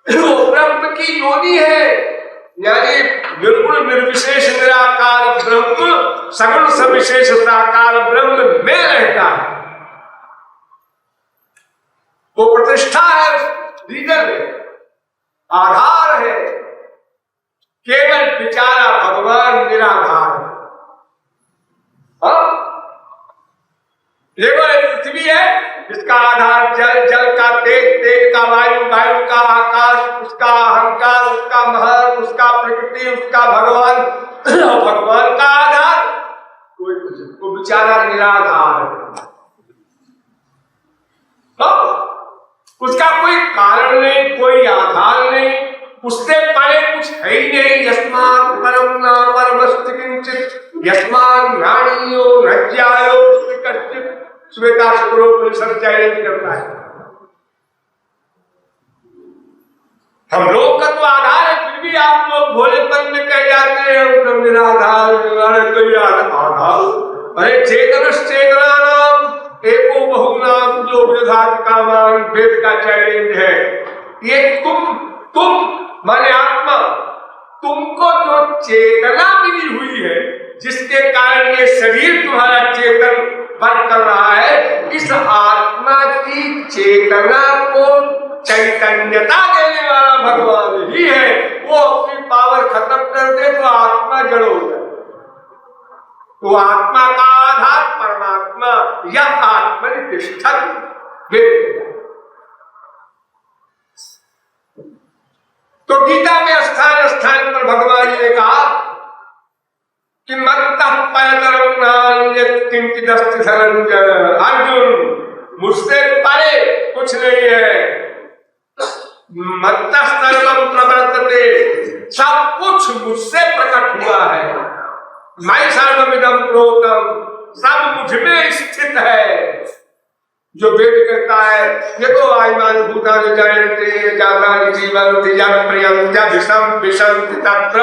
वो ब्रह्म की योनि है, यानी बिल्कुल निर्विशेष निराकार ब्रह्म सगुण सविशेष साकार ब्रह्म में रहता है। वो प्रतिष्ठा है, रीजन है, आधार है। केवल बेचारा भगवान निराधार। हाँ, देखो ये पृथ्वी है, इसका आधार जल, जल का तेज, तेज का वायु, वायु का आकाश, उसका अहंकार, उसका महल, उसका प्रकृति, उसका भगवान, भगवान का आधार कोई कुछ, वो बेचारा निराधार है। उसका कोई कारण नहीं, कोई आधार नहीं, उससे परे कुछ है ही नहीं। यस्मात् परम नाम परमस्तु किंचित यस्मात् ज्ञानियो न ज्ञायो कश्चित्, श्वेता शुक्रोपनिषद चैलेंज करता है। हम लोग का तो आधार है, फिर भी आप लोग भोलेपन में कह जाते हैं हम तो निराधार, अरे कोई आधार, अरे चेतनश्चेतना नाम एको बहुनाम जो विधात का मान, वेद का चैलेंज है। ये तुम माने आत्मा, तुमको जो चेतना मिली हुई है, जिसके कारण ये शरीर तुम्हारा चेतन बन कर रहा है, इस आत्मा की चेतना को चैतन्यता देने वाला भगवान ही है। वो अपनी पावर खत्म कर दे तो आत्मा जड़ हो जाए। तो आत्मा का आधार परमात्मा या आत्मनिष्ठन वेद। तो गीता में स्थान स्थान पर भगवान जी ने कहा कि मत्तः परतरं नान्यत् किंचिदस्ति धनंजय, अर्जुन मुझसे परे कुछ नहीं है। मत्तः सर्वं प्रवर्तते, सब कुछ मुझसे प्रकट हुआ है। मैं सर्वमिदं प्रोक्तम, सब मुझ में स्थित है। जो वेद कहता है देखो आयमान भूतानि जायन्ते जातानि जीवन्ति यत् प्रियन्त्य विषम विशन्ति तत्र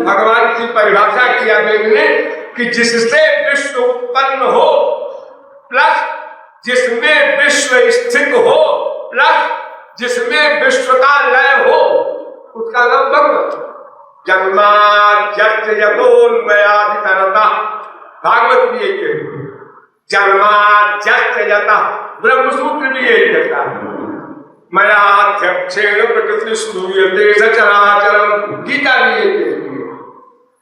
भगवान की परिभाषा किया वेद ने कि जिससे विश्व उत्पन्न हो प्लस जिसमें विश्व स्थित हो प्लस जिसमें विश्व का लय हो, उसका नाम भगवत। जन्माद्यस्य यतोन्मयादितरतः, भागवत भी यही कहती है। जन्माद्यस्य यतः, ब्रह्मसूत्र भी यही कहता है। मयाध्यक्षेण प्रकृति स्तूयते सचराचरम्, गीता भी यही कहती है।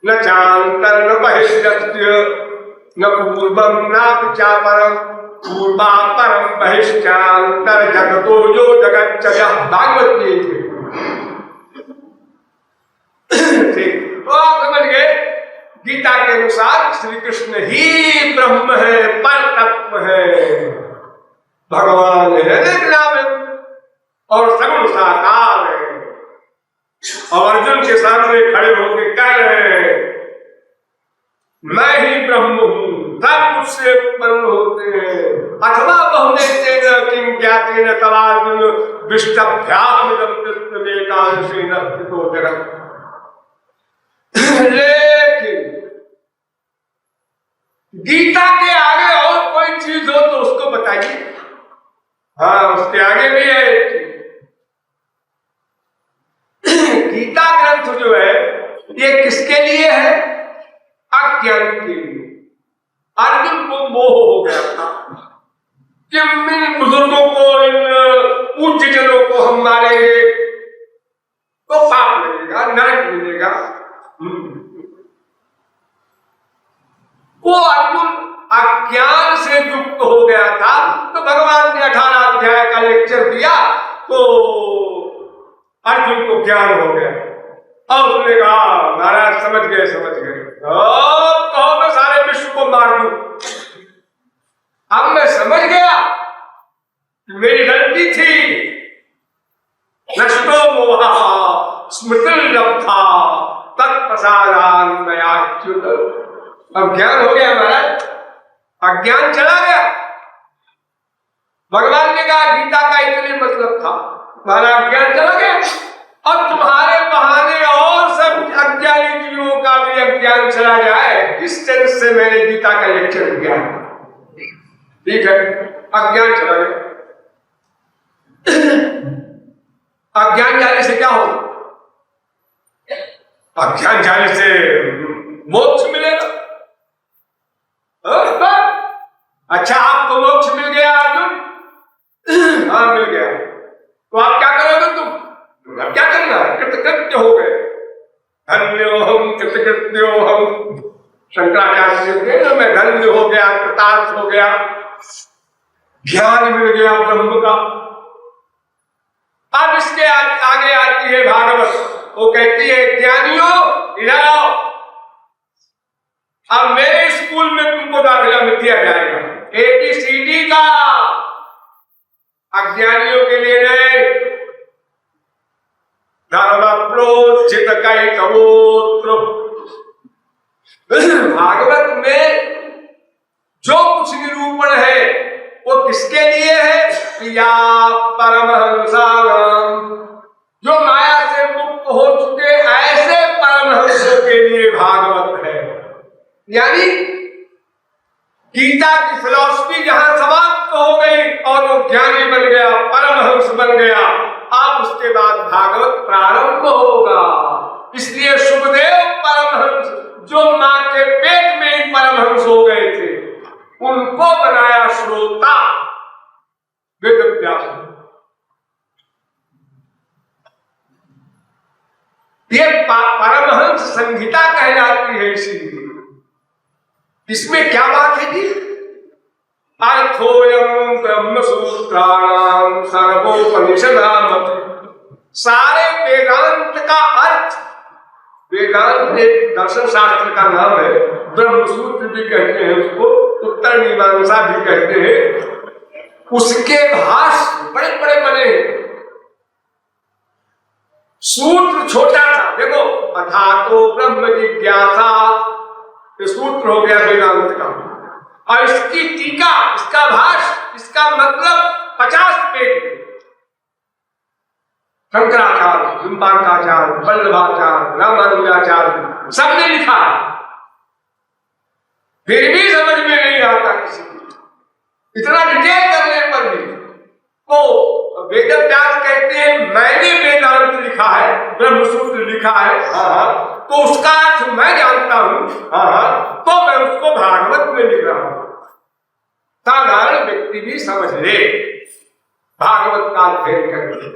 न चान्तर न बहिष्यस्य न पूर्वं न चापरं, पूर्वापरं बहिश्चान्तर जगतो यो जगच्चयः, भागवत भी यही कहती है। तो आप समझ गए, गीता के अनुसार श्री कृष्ण ही ब्रह्म है, पर तत्व है, भगवान है, नाम और सगुण साकार है। और अर्जुन के सामने खड़े होकर कह रहे हैं मैं ही ब्रह्म हूं, सब मुझसे उत्पन्न होते हैं। अथवा बहुनेतेन किं ज्ञातेन तवार्जुन विष्टभ्यामिदं कृष्णमेकांशेन स्थितो जगत्। लेकिन गीता के आगे और कोई चीज हो तो उसको बताइए। हाँ, उसके आगे भी है एक चीज। गीता ग्रंथ जो है ये किसके लिए है? अज्ञान के लिए। अर्जुन को मोह हो गया था कि इन बुजुर्गों को, इन पूज्य जनों को हम मारेंगे तो पाप मिलेगा, नरक मिलेगा। वो अर्जुन अज्ञान से युक्त हो गया था। तो भगवान ने 18 अध्याय का लेक्चर दिया तो अर्जुन को ज्ञान हो गया और उसने कहा महाराज समझ गए कहो मैं सारे विश्व को मार दूं। अब मैं समझ गया मेरी गलती थी। नष्टो मोहा स्मृतिर्लब्धा तत्प्रसादान मयाच्युत। अब ज्ञान हो गया महाराज, अज्ञान चला गया। भगवान ने कहा गीता का इतने मतलब था, तुम्हारा अज्ञान चला गया। अब तुम्हारे बहाने और सब अज्ञानी जीवों का भी अज्ञान चला जाए, इस सेंस से मैंने गीता का लेक्चर दिया। ठीक है, अज्ञान चला गया। अज्ञान जाने से क्या होगा? अज्ञान जाने से मोक्ष मिलेगा। अच्छा, आपको मोक्ष मिल गया अर्जुन? हाँ मिल गया। तो आप क्या करोगे? तुम अब क्या करना है? हो गए। धन्योहम कृतकृत्योहम, शंकराचार्य कहते हैं मैं धन्य हो गया, कृतार्थ हो गया, ज्ञान मिल गया ब्रह्म का। अब इसके आगे आती है भागवत, वो कहती है ज्ञानियों इधर आओ, अब मेरे स्कूल में तुमको दाखिला में दिया जाएगा, ABCD का, अज्ञानियों के लिए नहीं। धर्म प्रोचित कई कबूत्र, भागवत में जो कुछ निरूपण है वो किसके लिए है? या परमहंसानाम, जो माया से मुक्त हो चुके ऐसे परमहंसों के लिए भागवत है। यानी गीता की फिलॉसफी जहां समाप्त हो गई और वो ज्ञानी बन गया, परमहंस बन गया, अब उसके बाद भागवत प्रारंभ होगा। इसलिए सुखदेव परमहंस जो मां के पेट में ही परमहंस हो गए थे, उनको बनाया श्रोता वेद व्यास। ये परमहंस संहिता कहलाती है। इसीलिए इसमें क्या बात है जी? अर्थोयम ब्रह्मसूत्राणाम सर्वोपनिषदाम, सारे वेदांत का अर्थ, वेदांत एक दर्शन शास्त्र का नाम है, ब्रह्मसूत्र भी कहते हैं उसको, उत्तर मीमांसा भी कहते हैं। उसके भाष्य बड़े बड़े बने हैं, सूत्र छोटा था। देखो अथातो ब्रह्म जिज्ञासा, ये सूत्र हो गया वेदांत का, और इसकी टीका, इसका भाष्य, इसका मतलब 50 पेज में शंकराचार्य, हिम्बांकाचार्य, वल्लभाचार्य, रामानुजाचार्य सबने लिखा, फिर भी समझ में नहीं आता किसी को, इतना डिटेल करने पर भी। तो वेद व्यास कहते हैं मैंने वेदांत लिखा है, ब्रह्मसूत्र लिखा है, तो उसका अर्थ मैं जानता हूं, तो मैं उसको भागवत में लिख रहा हूं, साधारण व्यक्ति भी समझ ले, भागवत का अध्ययन करके।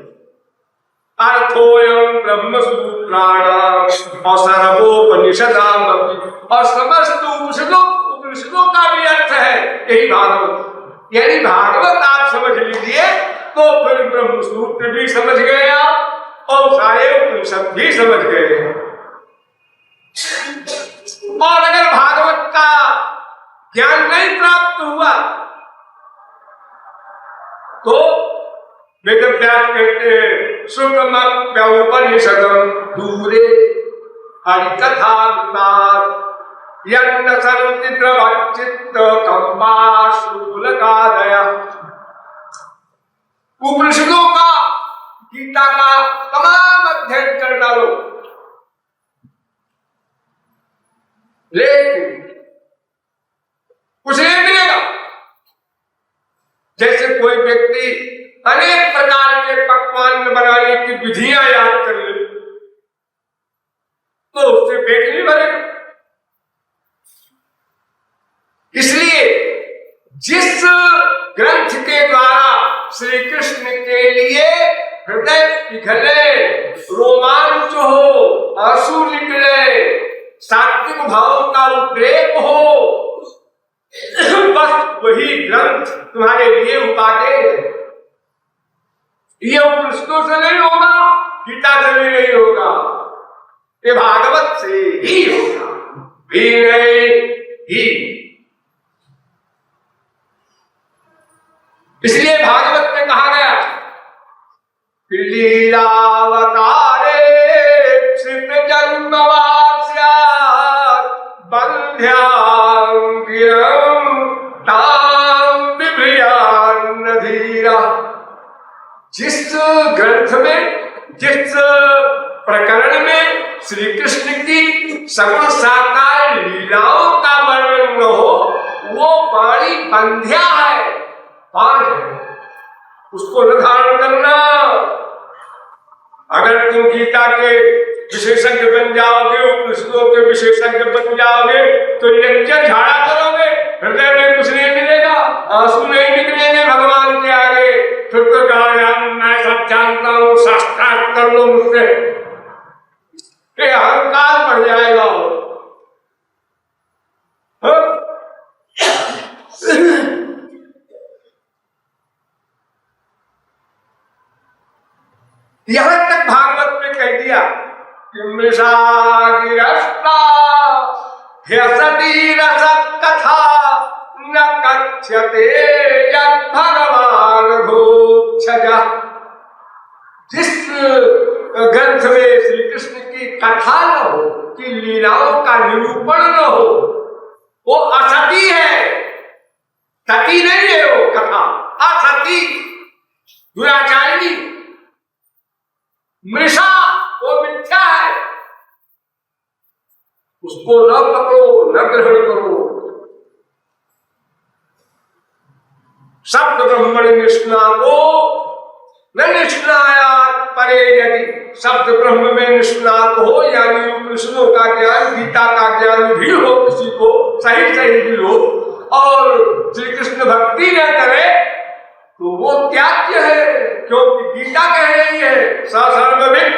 अर्थोयम ब्रह्मसूत्राणाम और सर्वोपनिषदाम, और समस्त उपनिषदों का भी अर्थ है यही भागवत। यानी भागवत आप समझ लीजिए तो फिर ब्रह्मसूत्र भी समझ गए आप, और सारे उपनिषद भी समझ गए। और अगर भागवत का ज्ञान नहीं प्राप्त हुआ तो वेद व्यास कहते हैं श्रुतमप्यौपनिषदं दूरे हरिकथा यन्न संति द्रवचित्त कंपाश्रुलकादय। उपनिषदों का, गीता का तमाम अध्ययन कर डालो, लेकिन कुछ नहीं मिलेगा। जैसे कोई व्यक्ति अनेक प्रकार के पकवान बनाने की विधियां याद कर ले तो उससे पेट नहीं भरेगा। इसलिए जिस ग्रंथ के द्वारा श्री कृष्ण के लिए हृदय पिघले, रोमांच हो, आंसू निकले, सात्विक भाव का उद्रेक हो, बस वही ग्रंथ तुम्हारे लिए उपादेय है। ये उपनिषदों से नहीं होगा, गीता से भी नहीं होगा, ये भागवत से ही होगा। ही इसलिए भागवत में कहा गया लीलावतारे क्षिप जन्मवास्या बंध्यां गिरं तां बिभ्रियान्न धीरा। जिस ग्रंथ में, जिस प्रकरण में श्री कृष्ण की सगुण साकार लीलाओं का वर्णन न हो, वो वाणी बंध्या है, बांझ है, उसको न धारण करना। अगर तुम गीता के विशेषज्ञ बन जाओगे, उपनिषदों के विशेषज्ञ बन जाओगे, तो लेक्चर झाड़ा करोगे, हृदय में कुछ नहीं मिलेगा, आंसू नहीं निकलेंगे भगवान के आगे, फिर तो कहा मैं सब जानता हूं, साक्षात कर लो मुझसे। कि अहंकार बढ़ जाएगा। यहां तक भागवत में कह दिया कि मृषा गिरस्ता ह्यसती रसत कथा न कथ्यते यत् भगवान भूक्षजा। जिस ग्रंथ में श्री कृष्ण की कथा न हो, कि लीलाओं का निरूपण न हो, वो असती है, सती नहीं है वो कथा, असती, दुराचारिणी, मृषा, वो मिथ्या है, उसको न पकड़ो, न ग्रहण करो। शब्द ब्रह्मण निष्णातो न निष्णायात परे यदि। शब्द ब्रह्म में निष्णात हो, यानी कृष्णों का ज्ञान, गीता का ज्ञान भी हो, किसी को सही सही भी हो, और श्री कृष्ण भक्ति न करे तो वो त्याज्य है, क्योंकि गीता कह रही है स सर्वविद।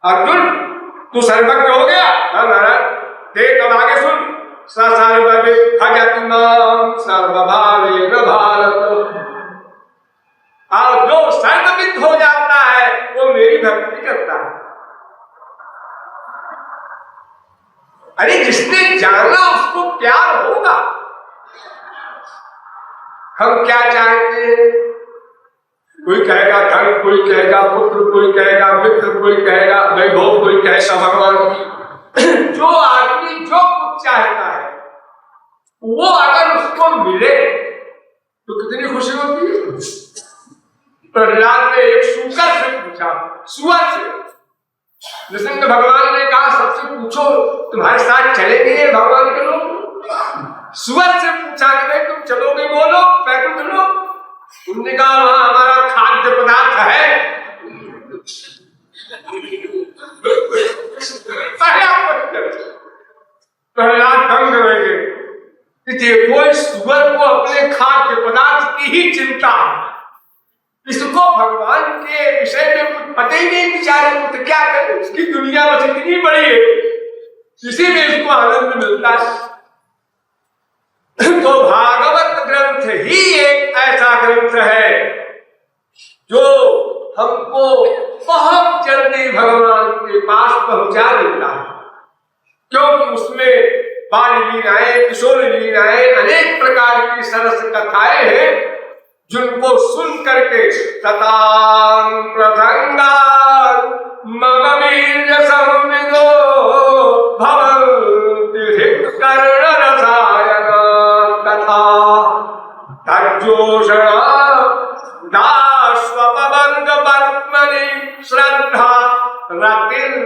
अर्जुन तू सर्वज्ञ हो गया, देख अब आगे सुन, स सर्वविद भजति मां सर्वभावेन भारत। और जो सर्वविद हो जाता है वो मेरी भक्ति करता है। अरे जिसने जाना उसको प्यार होगा। हम क्या चाहते हैं? कोई कहेगा धन, कोई कहेगा पुत्र, कोई कहेगा मित्र, कोई कहेगा वैभव, कोई कहेगा भगवान। जो आदमी जो कुछ चाहता है वो अगर उसको मिले तो कितनी खुशी होती है। प्रहलाद ने एक सूकर से पूछा, सुअर से। नृसिंह भगवान ने कहा सबसे पूछो तुम्हारे साथ चलेंगे भगवान के लोग। सुअर से पूछा कि भाई तुम चलोगे, बोलो पैकुंठ लो। उन्होंने कहा वहां हमारा खाद्य पदार्थ है। प्रहलाद दंग रह गए। देखो इस सुअर को अपने खाद्य पदार्थ की ही चिंता, इसको भगवान के विषय में कुछ पता ही नहीं, बेचारे को तो क्या करे, उसकी दुनिया बस इतनी बड़ी है, इसी में इसको आनंद मिलता है। तो भागवत ग्रंथ ही एक ऐसा ग्रंथ है जो हमको बहुत जल्दी भगवान के पास पहुंचा देता है, क्योंकि उसमें बाल लीलाएं, किशोर लीलाएं, अनेक प्रकार की सरस कथाएं हैं जिनको सुन करके सतां प्रसंगान् मम वीर्य संविदो भवन्ति कर्ण रसायना कथा तज्जोषण दास्वपवर्ग पद्मनि श्रद्धा रतिर्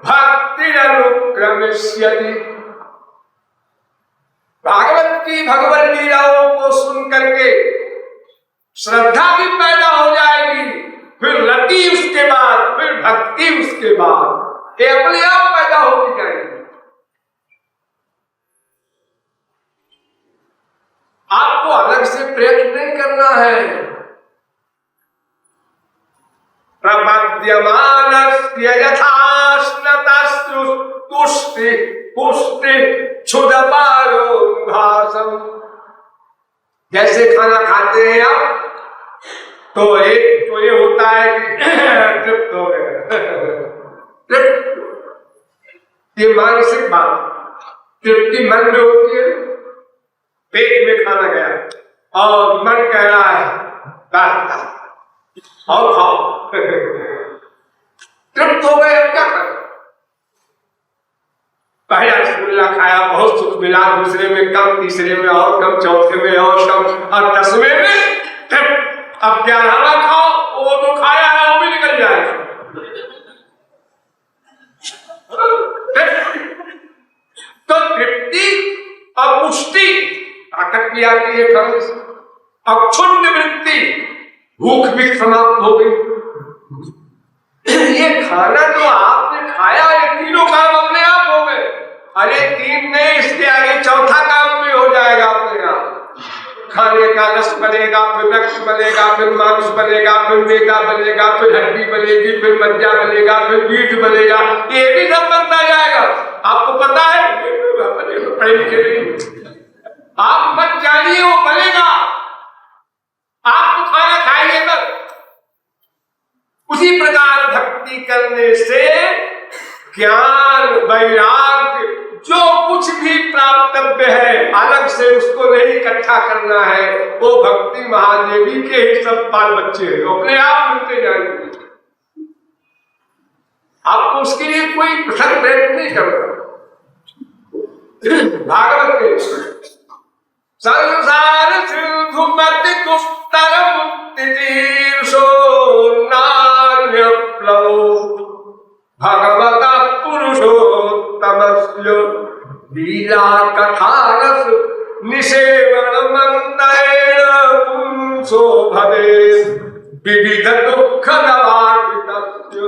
भक्तिरनुक्रमिष्यति। भागवत की भगवत लीलाओं को सुन करके श्रद्धा भी पैदा हो जाएगी, फिर रति उसके बाद, फिर भक्ति उसके बाद, ये अपने आप पैदा होती जाएगी। आपको अलग से प्रयत्न नहीं करना है। प्रपद्यमानस्य यथाश्नतस्तु तुष्टि पुष्टि क्षुदपारोन्भासम्। जैसे खाना खाते हैं आप तो एक तो ये होता है कि तृप्त हो गए, ये मानसिक बात। तृप्ति मन में होती है, पेट में खाना गया और मन कह रहा है और खाओ। तृप्त हो गए, क्या करें? पहला रसगुल्ला खाया, बहुत सुख मिला, दूसरे में कम, तीसरे में और कम, चौथे में और कम, और 10वें में अब 11वां खाओ, वो तो खाया है वो भी निकल जाएगा। तो तृप्ति और पुष्टि ताकत भी आती है खाने से, और क्षुण्ण वृत्ति, भूख भी समाप्त हो गई। ये खाना जो आपने खाया, ये तीनों काम अपने आप हो गए। अरे 3 नहीं, इसके आगे चौथा काम भी हो जाएगा अपने आप। खाने का रस बनेगा, फिर रक्त बनेगा, फिर मांस बनेगा, फिर मेदा बनेगा, फिर हड्डी बनेगी, फिर मज्जा बनेगा, फिर बीज बनेगा, ये भी सब बनता जाएगा। आपको पता है पढ़े लिखे नहीं, आप मत जानिए वो बनेगा, आप तो खाना खाइए तब। उसी प्रकार भक्ति करने से ज्ञान वैराग्य जो कुछ भी प्राप्तव्य है अलग से उसको नहीं इकट्ठा करना है, वो भक्ति महादेवी के ही सब बाल बच्चे हैं, अपने आप मिलते जाएंगे। आपको उसके लिए कोई पृथक प्रयत्न नहीं करना। भागवत के संसार सिंधु मति दुस्तर मुक्ति तीर्षो नान्य प्लवो भगवता पुरुषोत्तमस्य लीला कथारस निषेवण मंत्रेण पुंसो भवेत् विविध दुख निवारितस्य।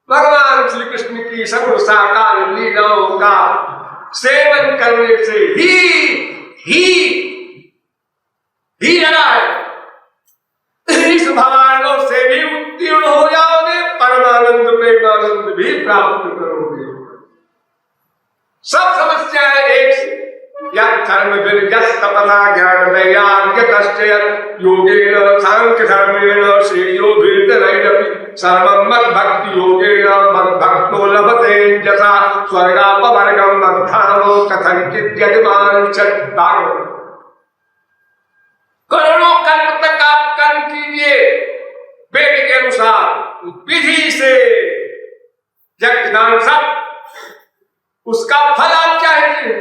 भगवान श्री कृष्ण की सगुण साकार लीलाओं का सेवन करने से ही लगा है इस भवानों से भी उत्तीर्ण हो जाओगे, परमानंद प्रेमानंद भी प्राप्त करोगे। सब समस्याएं एक से धर्म तपसा ज्ञान वैराग्य योगेन सांख्य धर्मेण श्रेयो भीर्तरैरपि सर्वं मद्भक्ति योगेन मद्भक्तो लभते यथा स्वर्गापवर्गं मद्धामो कथंचित् यजमानश्च। करोड़ों कल्प तक आप कर्म कीजिए वेद के अनुसार विधि से यज्ञ दान सब, उसका फल आप चाहेंगे।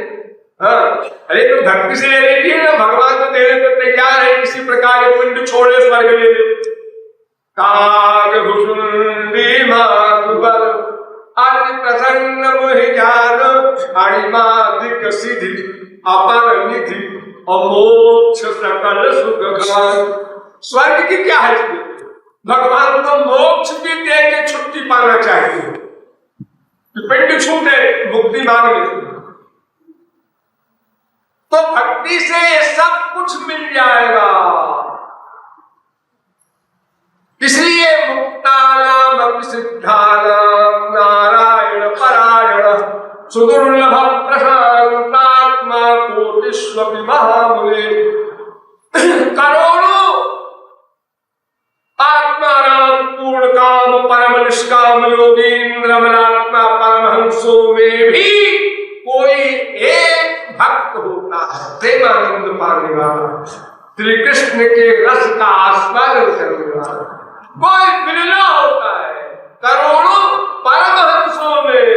हाँ, अरे तो भक्ति से ले लीजिए ना, भगवान तो देने को तैयार है। इसी प्रकार पिंड छोड़े स्वर्ग ले ले। काग भुषुंडी मातुबल अति प्रसन्न मोहि जान अणिमादिक सिद्धि अपर निधि अमोक्ष सकल सुख ज्ञान। स्वर्ग की क्या है? भगवान तो मोक्ष भी दे के छुट्टी पाना चाहते हैं, पिंड छूटे मुक्ति मांगने। तो भक्ति से ये सब कुछ मिल जाएगा। इसलिए मुक्तानाम सिद्धानाम नारायण परायण सुदुर्लभ प्रशांतात्मा कोटिष्वपि महामुने। करोड़ों आत्माराम पूर्ण काम परम निष्काम योगींद्र मनात्मा परमहंसों में भी कोई एक भक्त होता है प्रेमानंद पाने वाला, श्री कृष्ण के रस का आस्वादन करने वाला कोई बिरला होता है। करोड़ों परमहंसों में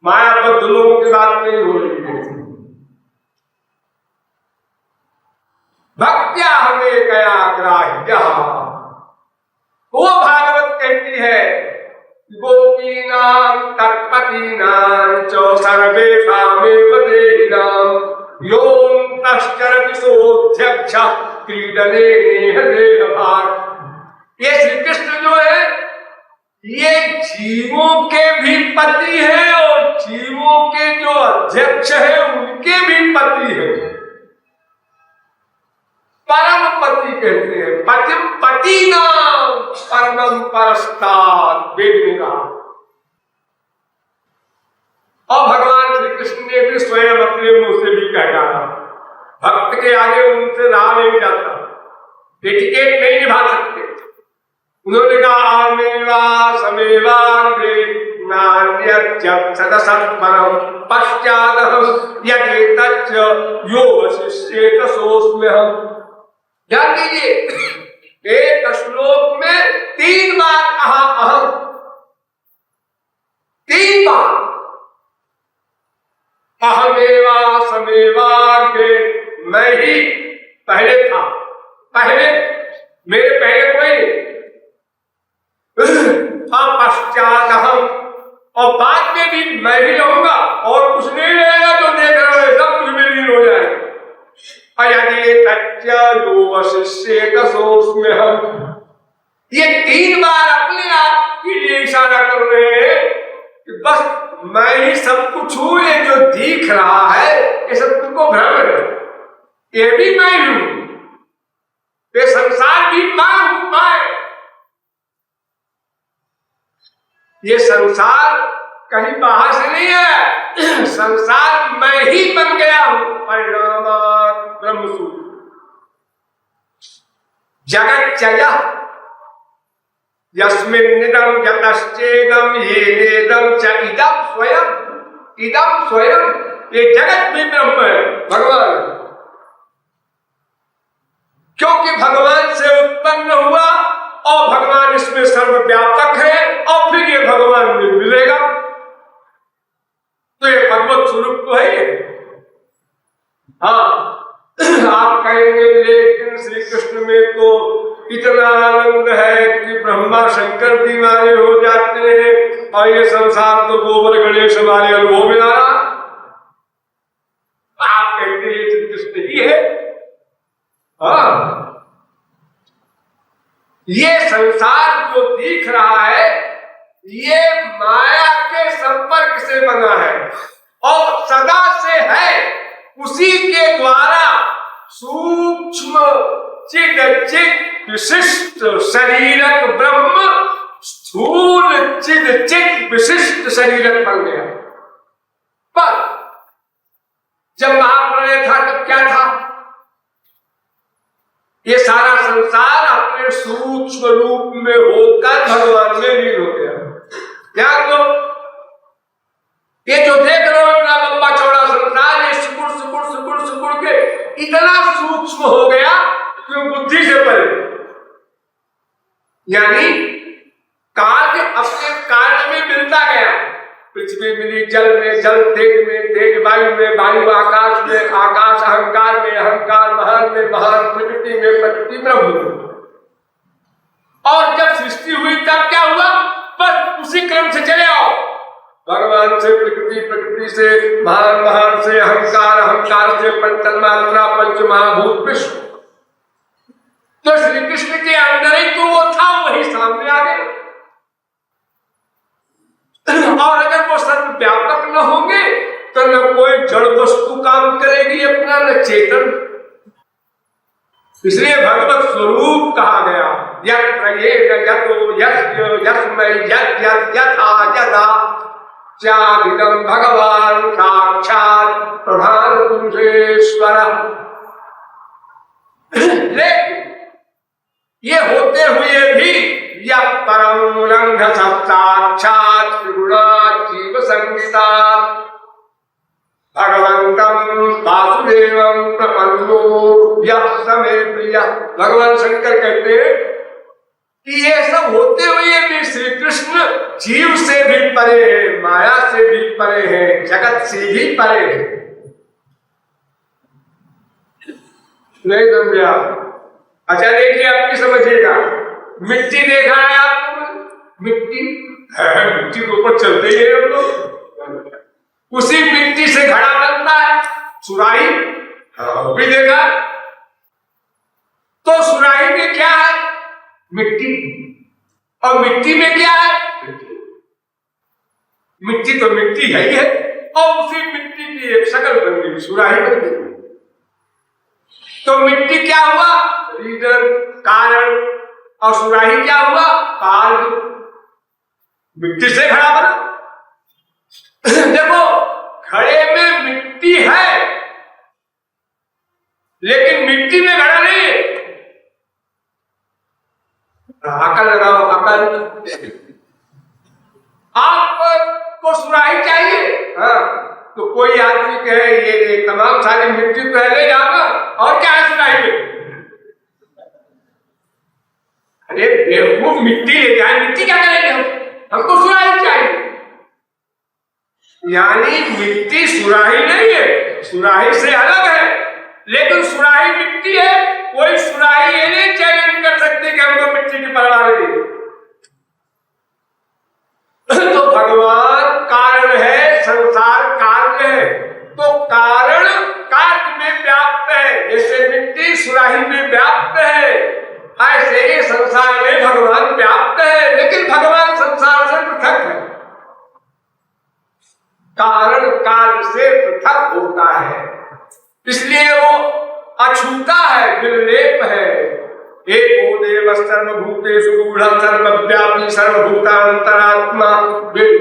मायाबद्ध लोगों की बात नहीं हो रही है। भक्त्या हमें गया ग्राह्य। वो भागवत कहती है गोपीनां तत्पतीनां च सर्वेषामेव देहिनां योऽन्तश्चरति सोऽध्यक्ष क्रीडने नेह देहभार। ये श्री कृष्ण जो है ये जीवों के भी पति है और जीवों के जो अध्यक्ष है उनके भी पति है। परम पति कहते हैं, पतिम पति नाम परमम परस्तात् वेदना। और भगवान श्री कृष्ण ने भी स्वयं अपने मुंह से भी कह डाला, भक्त के आगे उनसे रहा नहीं जाता, एटिकेट नहीं निभा सकते। उन्होंने कहा आमेवा समेवाग्रे नान्यच्च सदसत्परम पश्चादहं यदेतच्च यो वशिष्येत सोऽस्म्यहम्। ध्यान दीजिए, एक श्लोक में 3 बार कहा अहम, 3 बार। अहमेवा समेवाग्रे, मैं ही पहले था, पहले मेरे पहले कोई पश्चात हम, और बाद में भी मैं ही रहूंगा और कुछ नहीं रहेगा। जो देख रहे हो सब कुछ में हो जाएगा। ये 3 बार अपने आप के लिए इशारा कर रहे हैं कि बस मैं ही सब कुछ हूं। ये जो दिख रहा है ये सब तुमको भ्रम है। ये भी मैं ही हूं, ये संसार भी मैं हूं। मैं, ये संसार कहीं बाहर से नहीं है, संसार मैं ही बन गया हूं। परिणामात् ब्रह्मसूत्र। जगत जया यस्मिन्निदं यतश्चेदं येनेदं च इदं स्वयं। इदं स्वयं, ये जगत भी ब्रह्म है, भगवान। क्योंकि भगवान से उत्पन्न हुआ और भगवान इसमें सर्वव्यापक है, और फिर ये भगवान में मिलेगा। तो ये भगवत स्वरूप तो है। हाँ, आप कहेंगे लेकिन श्री कृष्ण में तो इतना आनंद है कि ब्रह्मा शंकर दीवाने हो जाते हैं, और ये संसार तो गोबर गणेश हमारे अनुभव में आ रहा। आप कहते हैं श्री कृष्ण ही है। हाँ, ये संसार जो दिख रहा है ये माया के संपर्क से बना है और सदा से है। उसी के द्वारा सूक्ष्म चिद विशिष्ट शरीरक ब्रह्म स्थूल चिद विशिष्ट शरीरक बन गया। पर जब महाप्रलय था तब क्या था? ये सारा संसार अपने सूक्ष्म रूप में होकर भगवान में लीन हो गया। ध्यान दो, ये जो देख रहे हो इतना लंबा चौड़ा संसार, ये सुकुड़ सुकुड़ सुकुड़ सुकुड़ के इतना सूक्ष्म हो गया कि बुद्धि से परे। यानी कार्य अपने कार्य में मिलता गया। पृथ्वी मिली जल में, जल तेज में, तेज वायु में, वायु आकाश में, आकाश अहंकार में, अहंकार महान में, महान प्रकृति में, प्रकृति ब्रह्म में। और जब सृष्टि हुई तब क्या हुआ? बस उसी क्रम से चले आओ। भगवान से प्रकृति, प्रकृति से महान, महान से अहंकार, अहंकार से पंचतन्मात्रा, पंच महाभूत विश्व। तो श्री कृष्ण के अंदर ही तो वो था, वही सामने आ गया। और अगर वो सर्वव्यापक न होंगे तो न कोई जड़ वस्तु काम करेगी अपना, न चेतन। इसलिए भगवत स्वरूप कहा गया। यत्र येन यतो यस्य यस्मै यत् यत् यथा यदा चादिदं भगवान साक्षात् प्रधान पुरुषेश्वर। लेकिन ये होते हुए भी यः परम रंग साक्षात् त्रिगुणात् जीव संहितात् भगवंतं वासुदेवं प्रपन्नो यः स मे प्रियः। भगवान शंकर कहते हैं कि ये सब होते हुए भी श्री कृष्ण जीव से भी परे है, माया से भी परे है, जगत से भी परे है। नहीं समझा? अच्छा देखिए, आपकी समझिएगा। मिट्टी देखा है आपने? मिट्टी है, मिट्टी के ऊपर चलते ही है हम लोग। उसी मिट्टी से घड़ा बनता है, सुराही भी देखा। तो सुराही में क्या है? मिट्टी। और मिट्टी में क्या है? मिट्टी तो मिट्टी है ही है, और उसी मिट्टी की एक शक्ल बन गई, सुराही बन गई। तो मिट्टी क्या हुआ? रीजन, कारण, और सुराही क्या हुआ? कार्य। मिट्टी से घड़ा बना। देखो, घड़े में मिट्टी है लेकिन मिट्टी में घड़ा नहीं है। अकल लगाओ, अकल। आपको सुराही चाहिए, हाँ, तो कोई आदमी कहे ये तमाम सारी मिट्टी तो ले जाओगा, और क्या है सुराही में? अरे बेवकूफ, मिट्टी ले जाए, मिट्टी क्या करेंगे हम? हमको सुराही चाहिए। यानी मिट्टी सुराही नहीं है, सुराही से अलग है, लेकिन सुराही मिट्टी है। कोई सुराही ये नहीं चैलेंज कर सकती कि हमको मिट्टी की परवाह नहीं। तो भगवान कारण है, संसार कार्य है। तो कारण कार्य में व्याप्त है, जैसे मिट्टी सुराही में व्याप्त है, ऐसे ही संसार में भगवान व्याप्त है। लेकिन भगवान संसार से पृथक है। कारण कार्य से पृथक होता है, इसलिए वो अछूता है, निर्लेप है। एको देव सर्वभूतेषु गूढ़ः सर्वव्यापी सर्वभूतांतरात्मा वेद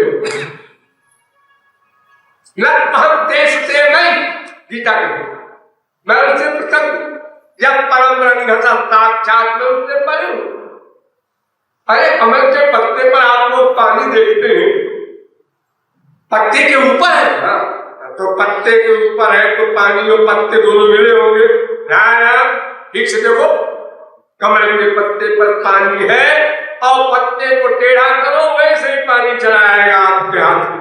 नत्वहं तेषु ते मयि। गीता के मैं उससे पृथक हूं, जब परम रंग साक्षात में उससे परे हूं। अरे कमल के पत्ते पर आप लोग पानी देखते हैं, पत्ते के ऊपर है ना, तो पत्ते के ऊपर है तो पानी और पत्ते दोनों मिले होंगे ना। ठीक से देखो, कमल के पत्ते पर पानी है और पत्ते को टेढ़ा करो वैसे ही पानी चला आएगा आपके हाथ में।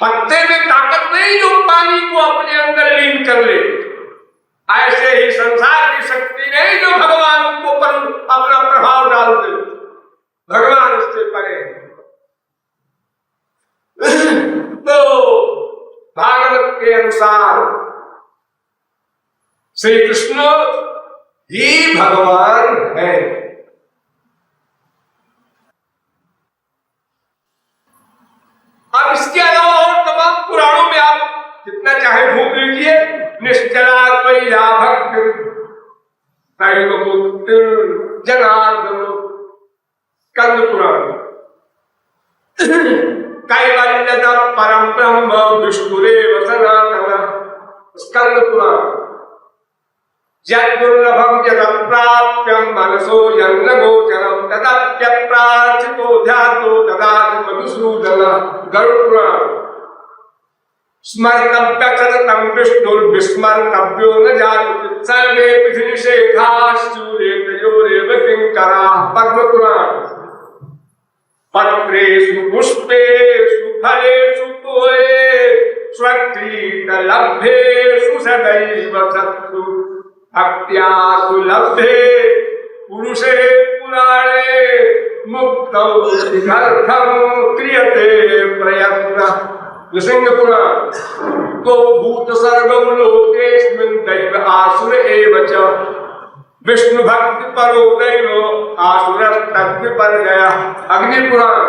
पत्ते में ताकत नहीं जो पानी को अपने अंदर लीन कर ले। ऐसे ही संसार की शक्ति नहीं जो भगवान को पर अपना प्रभाव डाल दे। भगवान इससे परे। तो भागवत के अनुसार श्री कृष्ण ही भगवान है। अब इसके अलावा और तमाम पुराणों में आप जितना चाहे ढूंढ लीजिए। निश्चला त्वय्या भक्ति जनार्दन, स्कंद पुराण। कैवल्यत परम ब्रह्म विष्णुरेव सनातन, स्कंद पुराण। यद्दुर्लभं यदप्राप्यं मनसो यन्न गोचरं तदप्यप्रार्थितो ध्यातो ददाति मधुसूदन, गरुड़ पुराण। स्मर्तव्य सततं विष्णुर्विस्मर्तव्यो न जातु सर्वे विधि निषेधाश्चूरेतयोरेव किंकराः, पद्म पुराण। पत्रेषु पुष्पेषु फलेषु तोये स्वकृतलभ्येषु सदैव सत्सु भक्त्या सुलभ्ये पुरुषे पुराणे मुक्तौ सिद्धर्थं क्रियते प्रयत्न, नृसिंह पुराण। तो भूत सर्वं लोकेस्मिन् दैव आसुर एव च विष्णु भक्ति परो दैव आसुरस्तद्विपर्ययः, अग्नि पुराण।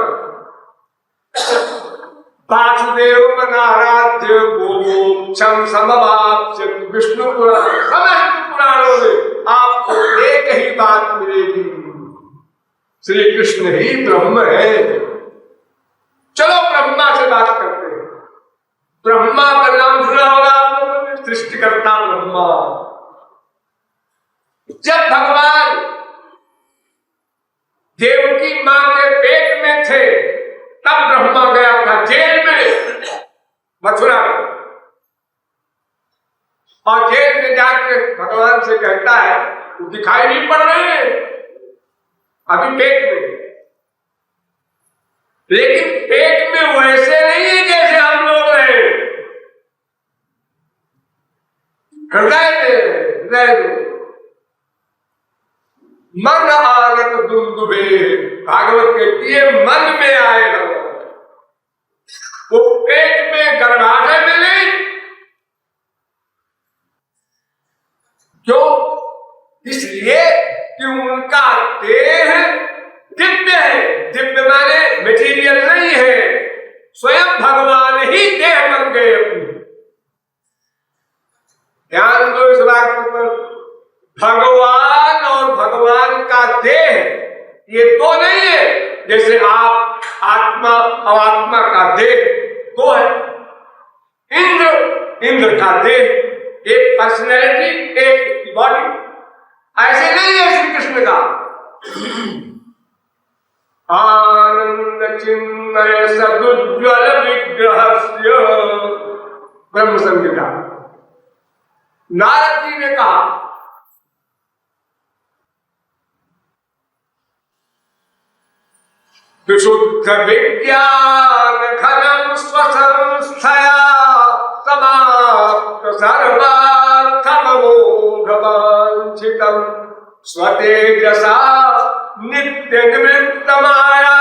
वासुदेव नाराध्य गोमोक्षं समवाप्स्य, विष्णु पुराण। समस्त पुराणों में आपको एक ही बात मिलेगी, श्री कृष्ण ही ब्रह्म है। चलो ब्रह्मा से बात करते हैं। ब्रह्मा का नाम सुना होगा आप लोगों ने, सृष्टिकर्ता ब्रह्मा। जब भगवान देवकी मां के पेट में थे तब ब्रह्मा गया था जेल में, मथुरा में। और जेल में जाके भगवान से कहता है, वो दिखाई नहीं पड़ रहे हैं अभी पेट में, लेकिन पेट में वैसे नहीं है जैसे हम लोग रहे, हृदय में मन आगत दुंदुभे, भागवत कहती है मन में आए भगवान। वो पेट में गर्भाशय में नहीं। क्यों? इसलिए कि उनका देह दिव्य है। दिव्य माने मटेरियल नहीं है, स्वयं भगवान ही देह बन गए अपनी। ध्यान दो इस बात पर। भगवान और भगवान का देह ये दो नहीं है, जैसे आप आत्मा और आत्मा का देह दो है। इंद्र का देह, एक पर्सनैलिटी, एक बॉडी। ऐसे नहीं है श्री कृष्ण का। आनंद चिन्मय सदुज्ज्वल विग्रहस्य, ब्रह्म संहिता। नारद जी ने कहा विशुद्ध विज्ञान घनम स्वसंस्थया समाप्त सर्वार्थमोघवांछितम् स्वतेजसा नित्य निवृत्त माया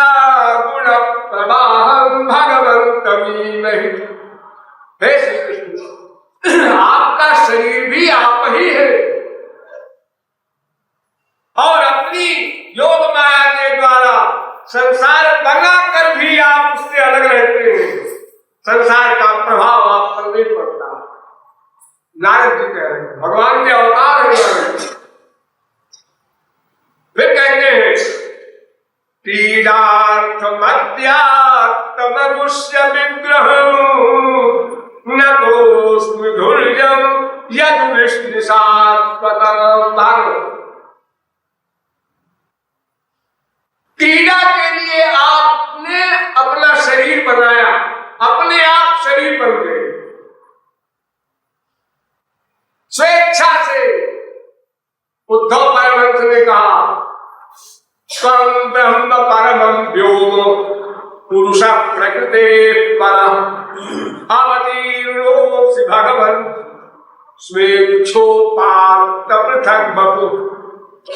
गुण प्रवाहं भगवन्तमीमहि। हे श्री कृष्ण, आपका शरीर भी आप ही है और अपनी योग माया के द्वारा संसार बनाकर भी आप उससे अलग रहते हैं। संसार का प्रभाव आप पर नहीं पड़ता। नारद जी कहते बीजार्थमध्यात्मगुष्य विग्रहम् न तोस्मि धुर्यम् यद् विष्णु शाश्वतम्। क्रीड़ा के लिए आपने अपना शरीर बनाया, अपने आप शरीर बन गए स्वेच्छा से। उद्धव परमहंस ने कहा स्वं ब्रह्म परमं व्योम पुरुष प्रकृते परः अवतीर्णोऽसि भगवन् स्वेच्छोपात्त पृथक् बभूव।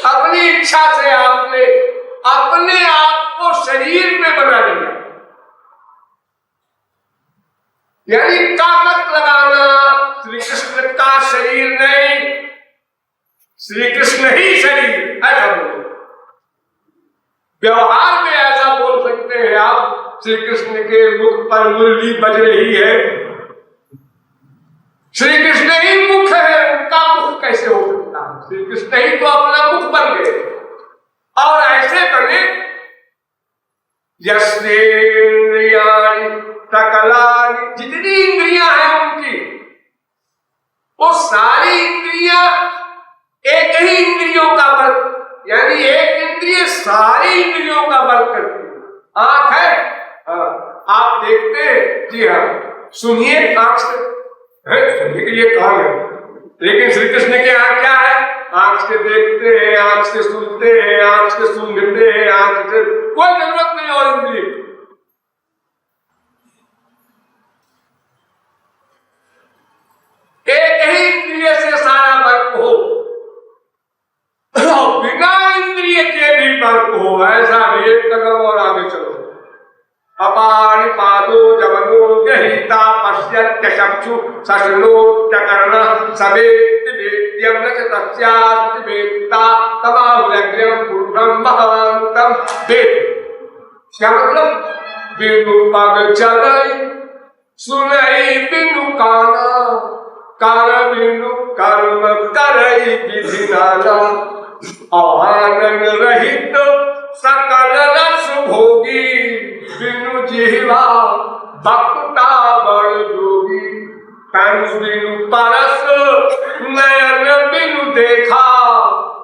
अपनी इच्छा से आपने अपने आप को शरीर में बना लिया, यानी कामत लगाना श्री कृष्ण का शरीर नहीं, श्री कृष्ण ही शरीर ऐसा बोलो। व्यवहार में ऐसा बोल सकते हैं आप, श्री कृष्ण के मुख पर मुरली बज रही है, श्री कृष्ण ही मुख है, उनका मुख कैसे हो सकता है? श्री कृष्ण ही तो अपना मुख बन गए। और ऐसे बने यस्तेन्द्रियाणि सकलानि, जितनी इंद्रियां हैं उनकी, वो सारी इंद्रियां एक ही इंद्रियों का वर्क, यानी एक इंद्रिय सारी इंद्रियों का वर्क करती है। आंख है, आप देखते हैं, जी हाँ, सुनिए आंख से, ये कान है, लेकिन श्री कृष्ण के आंख क्या है? आंख से देखते हैं, आंख से सुनते हैं, आंख से सूंघते हैं, आंख से कोई जरूरत नहीं और इंद्रिय। एक ही इंद्रिय से सारा वर्क हो, बिना इंद्रिय के भी वर्क हो, ऐसा भी एक कदम और आगे चलो। अपाणि पादो जवनो गहिता पश्यत्य चक्षु सशृणोत्य कर्णः सवेत्ति वेद्यं न च तस्यास्ति वेत्ता तमाहुरग्र्यं पुरुषं महान्तं वेद। क्या मतलब? बिनु पग चलई सुनई बिनु काना, कान बिनु कर्म करई विधि नाना। आनंद रहित सकल रस भोगी बिनु जिह्वा भक्ता बड़ जोगी। तन बिनु परस नयन बिनु देखा,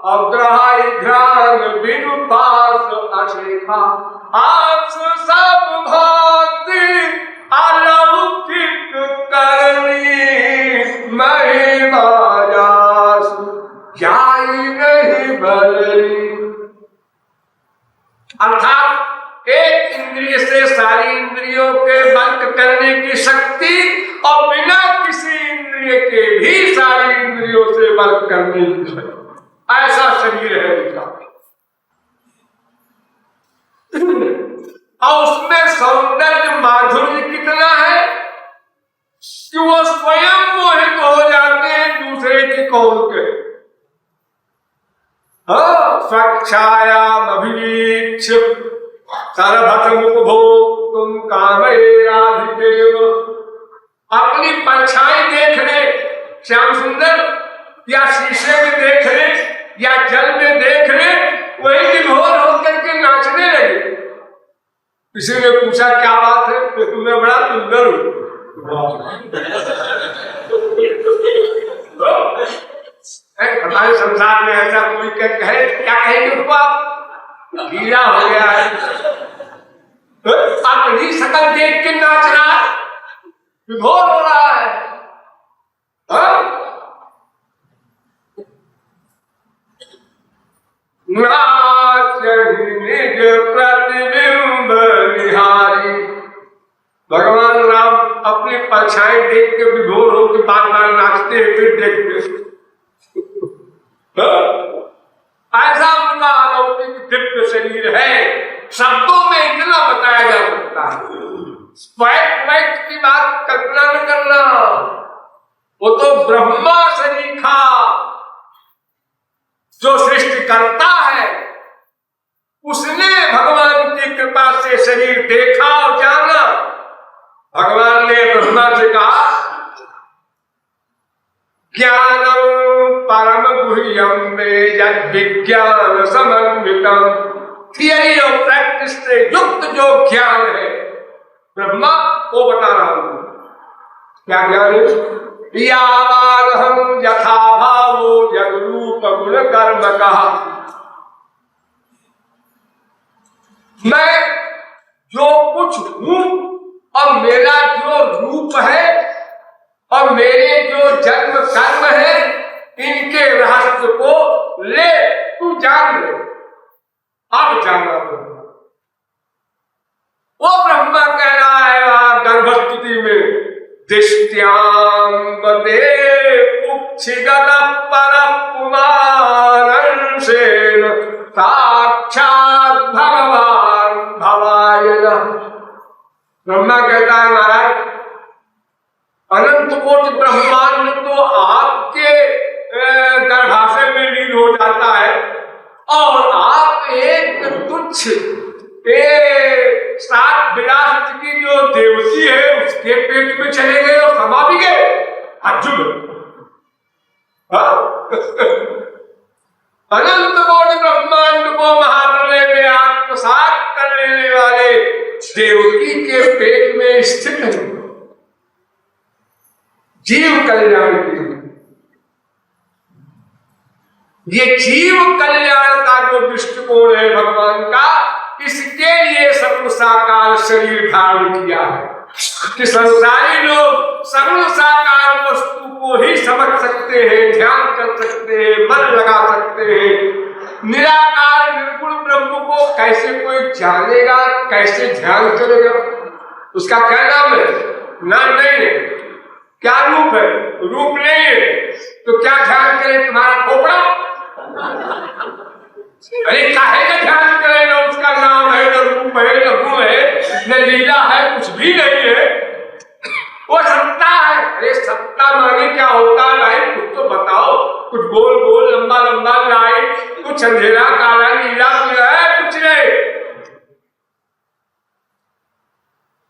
अग्रहाई ध्यान बिनु पास अशेखा। आस सब भांति अलौकिक करनी, महिमा जासु जाई नहीं भरनी। अर्थात एक इंद्रिय से सारी इंद्रियों के बंद करने की शक्ति और बिना किसी इंद्रिय के भी सारी इंद्रियों से बंद करने की शक्ति, ऐसा शरीर है उनका। और उसमें सौंदर्य माधुर्य कितना है कि वो स्वयं मोहित हो जाते हैं दूसरे की कौन के। स्वच्छायामभिवीक्ष सर्वथमुपभोक्तुं कामैराधिकेव। अपनी परछाई देख ले श्याम सुंदर, या शीशे में देख ले, या जल में देख ले, वही विभोर होकर के नाचने लगे। किसी ने पूछा क्या बात है? तुम्हें बड़ा सुंदर हो। हमारे संसार में ऐसा कोई कहे, क्या कहेंगे उसको आप? हीरा हो गया है, अपनी शकल देख के नाच रहा है, विभोर हो रहा है। नाच निज प्रतिबिंब निहारी। भगवान राम अपनी परछाई देख के विभोर होकर बार बार नाचते हैं, फिर देखते। ऐसा उनका अलौकिक दिव्य शरीर है, शब्दों में इतना बताया जा सकता है। स्पैट की बात कल्पना न करना, वो तो ब्रह्मा शरीखा जो सृष्टि करता है, उसने भगवान की कृपा से शरीर देखा और जाना। भगवान ने ब्रह्मा से कहा ज्ञानम परम गुह्यम मे यद् विज्ञान समन्वितम थियरी और प्रैक्टिस से युक्त जो ज्ञान है ब्रह्मा, वो बता रहा हूं। क्या ज्ञान है? यावानहं यथा भावो जग रूप गुण कर्म कहा। मैं जो कुछ हूं और मेरा जो रूप है और मेरे जो जन्म कर्म है, इनके रहस्य को ले, तू जान ले। अब जाना वो ब्रह्मा कह रहा है गर्भस्तुति में, दिष्ट्यांबते कुक्षिगत पर कुमारंशेन साक्षात भगवान भवाय नमः। ब्रह्मा कहता है महाराज, अनंत कोटि ब्रह्मांड तो आपके गर्भाशय में लीन हो जाता है और आप एक तुच्छ सात विलास की जो देवती है उसके पेट में चले गए और समा भी गए। अजुब। अनंत कोटि ब्रह्मांड को महाप्रलय में आत्मसात कर लेने वाले देवकी के पेट में स्थित है जीव कल्याण के लिए। ये जीव कल्याण का जो दृष्टिकोण है भगवान का, इसके लिए सगुण साकार शरीर धारण किया है कि संसारी लोग सगुण साकार वस्तु को ही समझ सकते हैं, ध्यान कर सकते हैं, मन लगा सकते हैं। निराकार निर्गुण ब्रह्म को कैसे कोई जानेगा, कैसे ध्यान करेगा? उसका क्या नाम है? नाम नहीं है। क्या रूप है? रूप नहीं है। तो क्या ध्यान करे तुम्हारा खोपड़ा? अरे काहे का ध्यान करेगा? उसका नाम है, न रूप है, न गुण है, न लीला है, कुछ भी नहीं है। वो सत्ता है। अरे सत्ता माने क्या होता है भाई? कुछ तो बताओ। कुछ गोल गोल लंबा लंबा लाइट, कुछ अंधेरा काला नीला है, कुछ नहीं।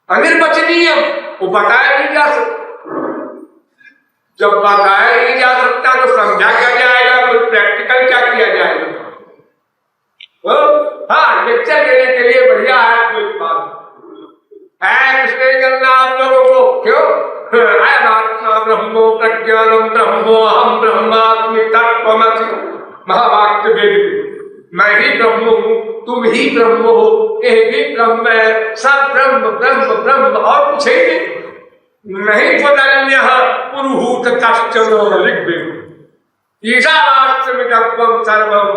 अनिर्वचनीय, वो बताया नहीं जा सकता। जब बताया नहीं जा सकता तो समझा क्या जाएगा? कोई प्रैक्टिकल क्या किया जाएगा? हाँ, लेक्चर देने के लिए बढ़िया है, कोई बात है। कुछ नहीं करना आप लोगों को। क्यों? आत्मा ब्रह्मो प्रज्ञानम ब्रह्मो अहम ब्रह्मास्मि तत्त्वमसि महावाक्य वेद। मैं ही ब्रह्म हूँ, तुम ही ब्रह्म हो, ये भी ब्रह्म है, सब ब्रह्म ब्रह्म ब्रह्म और कुछ ही नहीं। त्वदन्य पुरुहूत कश्चन ऋग्वेद। ईशावास्यमिदं सर्वं,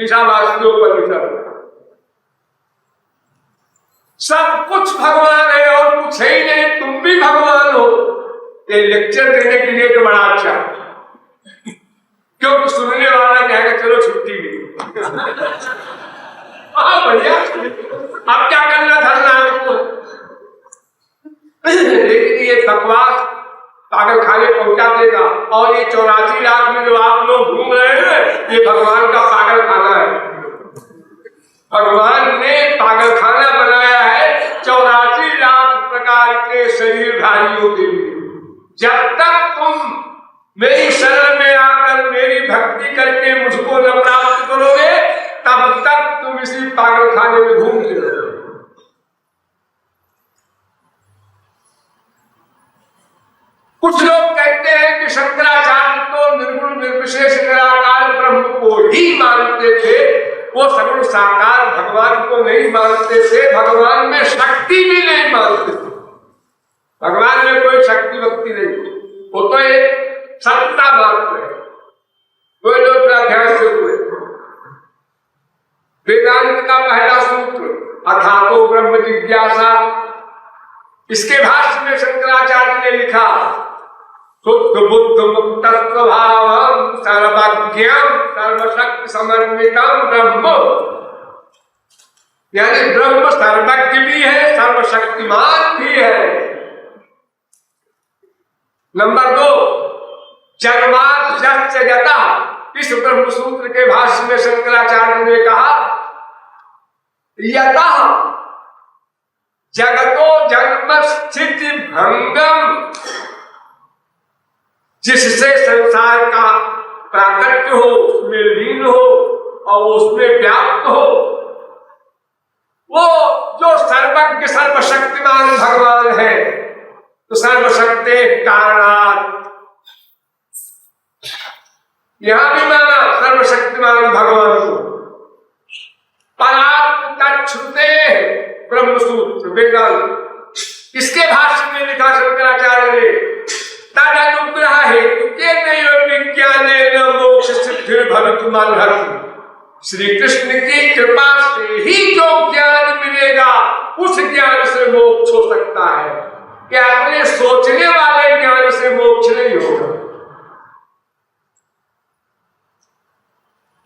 ईशावास्योपनिषद। सब कुछ भगवान है और कुछ ही नहीं, तुम भी भगवान हो। ये लेक्चर देने के लिए तो बड़ा अच्छा, क्योंकि सुनने वाला कहेगा चलो छुट्टी ली। हाँ बढ़िया, अब क्या करना धरना है उसको। लेकिन ये बकवास पागल खाने पहुंचा देगा। और ये 84 लाख में जो आप लोग घूम रहे हैं, ये भगवान का पागल खाना है। भगवान ने पागल खाना बनाया है 84 लाख प्रकार के शरीरधारियों के लिए। जब तक तुम मेरी शरण में आकर मेरी भक्ति करके मुझको न प्राप्त करोगे, तब तक तुम इसी पागल खाने में घूमते रहोगे। कुछ लोग कहते हैं कि शंकराचार्य तो निर्गुण निर्विशेष निराकार ब्रह्म को ही मानते थे, वो सगुण साकार भगवान को नहीं मानते थे, भगवान में शक्ति भी नहीं मानते थे। भगवान में कोई शक्ति भक्ति नहीं, वो तो एक सत्ता मात्र है। कोई लोग ध्यान से हुए वेदांत का पहला सूत्र अथातो ब्रह्म जिज्ञासा, इसके भाष्य में शंकराचार्य ने लिखा शुद्ध बुद्ध मुक्त स्वभावं सर्वज्ञं सर्वशक्ति समन्वितं ब्रह्म। यानी ब्रह्म सर्वज्ञ भी है, सर्वशक्तिमान भी है। नंबर 2, जन्मात् यस्य यतः। इस ब्रह्म सूत्र के भाष्य में शंकराचार्य ने कहा यतः जगतो जन्म स्थिति भंगम, जिससे संसार का प्राकट्य हो, उसमें लीन हो और उसमें व्याप्त हो, वो जो सर्वज्ञ सर्वशक्तिमान भगवान है, तो सर्वशक्ति कारणात्, यहां भी माना सर्वशक्तिमान भगवान को। परात्म तच्छ्रुते ब्रह्म सूत्र वेदांत, इसके भाष्य में लिखा शंकराचार्य ने, तद अनुग्रह हेतु के विज्ञान मोक्ष सिद्धि भवितुमर्हति। श्री कृष्ण की कृपा से ही जो ज्ञान मिलेगा, उस ज्ञान से मोक्ष हो सकता है, क्या अपने सोचने वाले ज्ञान से मोक्ष नहीं होगा।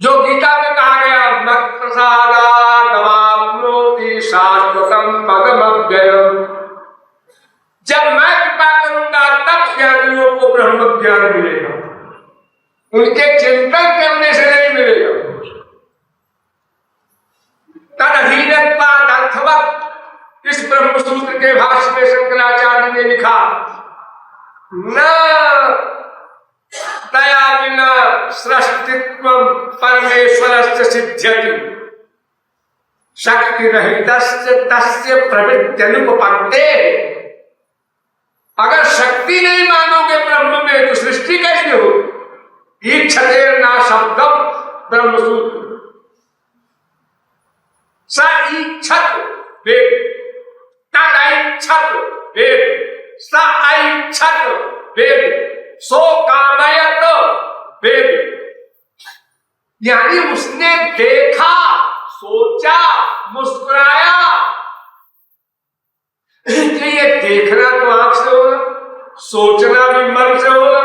जो गीता में कहा गया, मत् प्रसादादवाप्नोति शाश्वतम पदमव्ययम्, जब मैं कृपा करूंगा तब ज्ञानियों को ब्रह्म ज्ञान मिलेगा, उनके चिंतन करने से नहीं मिलेगा। तदहीनत्वाद अर्थवत्, इस ब्रह्म सूत्र के भाष्य में शंकराचार्य ने लिखा, न तया विना सृष्टित्वं परमेश्वरस्य सिद्ध्यति, शक्ति रहितस्य तस्य प्रवृत्त्यनुपपत्तेः। अगर शक्ति नहीं मानोगे ब्रह्म में, तो सृष्टि कैसे हो। ईक्षते ना शब्दम ब्रह्म सूत्र, स ईक्षत वेद, तदैक्षत वेद, स ऐक्षत वेद, सो कामयत वेद। यानी उसने देखा, सोचा, मुस्कुराया। ये देखना तो आंख से होगा, सोचना भी मन से होगा,